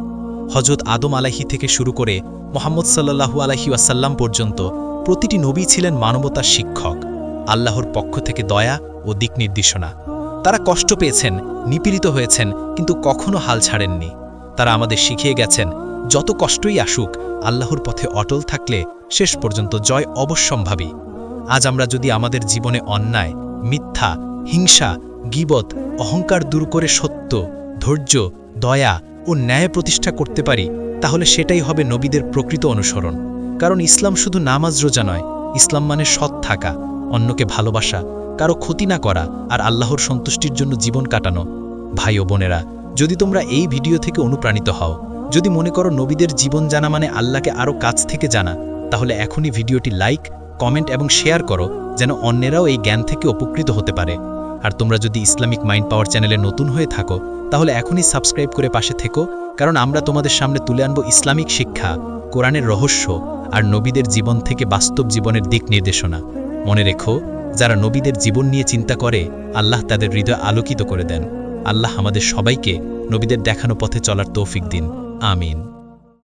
হযরত আদম আলাইহি থেকে শুরু করে মুহাম্মদ সাল্লাল্লাহু আলাইহি ওয়াসাল্লাম পর্যন্ত প্রতিটি নবী ছিলেন মানবতার শিক্ষক, আল্লাহর পক্ষ থেকে দয়া ও দিক নির্দেশনা। তারা কষ্ট পেয়েছেন, নিপীড়িত হয়েছেন, কিন্তু কখনো হাল ছাড়েননি। তারা আমাদের শিখিয়ে গেছেন, যত কষ্টই আসুক, আল্লাহর পথে অটল থাকলে শেষ পর্যন্ত জয় অবশ্যম্ভাবী। আজ আমরা যদি আমাদের জীবনে অন্যায়, মিথ্যা, হিংসা, গীবত, অহংকার দূর করে সত্য, ধৈর্য, দয়া ও ন্যায় প্রতিষ্ঠা করতে পারি, তাহলে সেটাই হবে নবীদের প্রকৃত অনুসরণ। কারণ ইসলাম শুধু নামাজ রোজা নয়, ইসলাম মানে সৎ থাকা, অন্যকে ভালোবাসা, কারো ক্ষতি না করা আর আল্লাহর সন্তুষ্টির জন্য জীবন কাটানো। ভাই ও বোনেরা, যদি তোমরা এই ভিডিও থেকে অনুপ্রাণিত হও, যদি মনে করো নবীদের জীবন জানা মানে আল্লাহকে আরও কাছ থেকে জানা, তাহলে এখনই ভিডিওটি লাইক, কমেন্ট এবং শেয়ার করো, যেন অন্যেরাও এই জ্ঞান থেকে উপকৃত হতে পারে। আর তোমরা যদি ইসলামিক মাইন্ড পাওয়ার চ্যানেলে নতুন হয়ে থাকো, তাহলে এখনই সাবস্ক্রাইব করে পাশে থেকো, কারণ আমরা তোমাদের সামনে তুলে আনবো ইসলামিক শিক্ষা, কোরআনের রহস্য আর নবীদের জীবন থেকে বাস্তব জীবনের দিক নির্দেশনা। মনে রেখো, যারা নবীদের জীবন নিয়ে চিন্তা করে, আল্লাহ তাদের হৃদয় আলোকিত করে দেন। আল্লাহ আমাদের সবাইকে নবীদের দেখানো পথে চলার তৌফিক দিন। আমিন।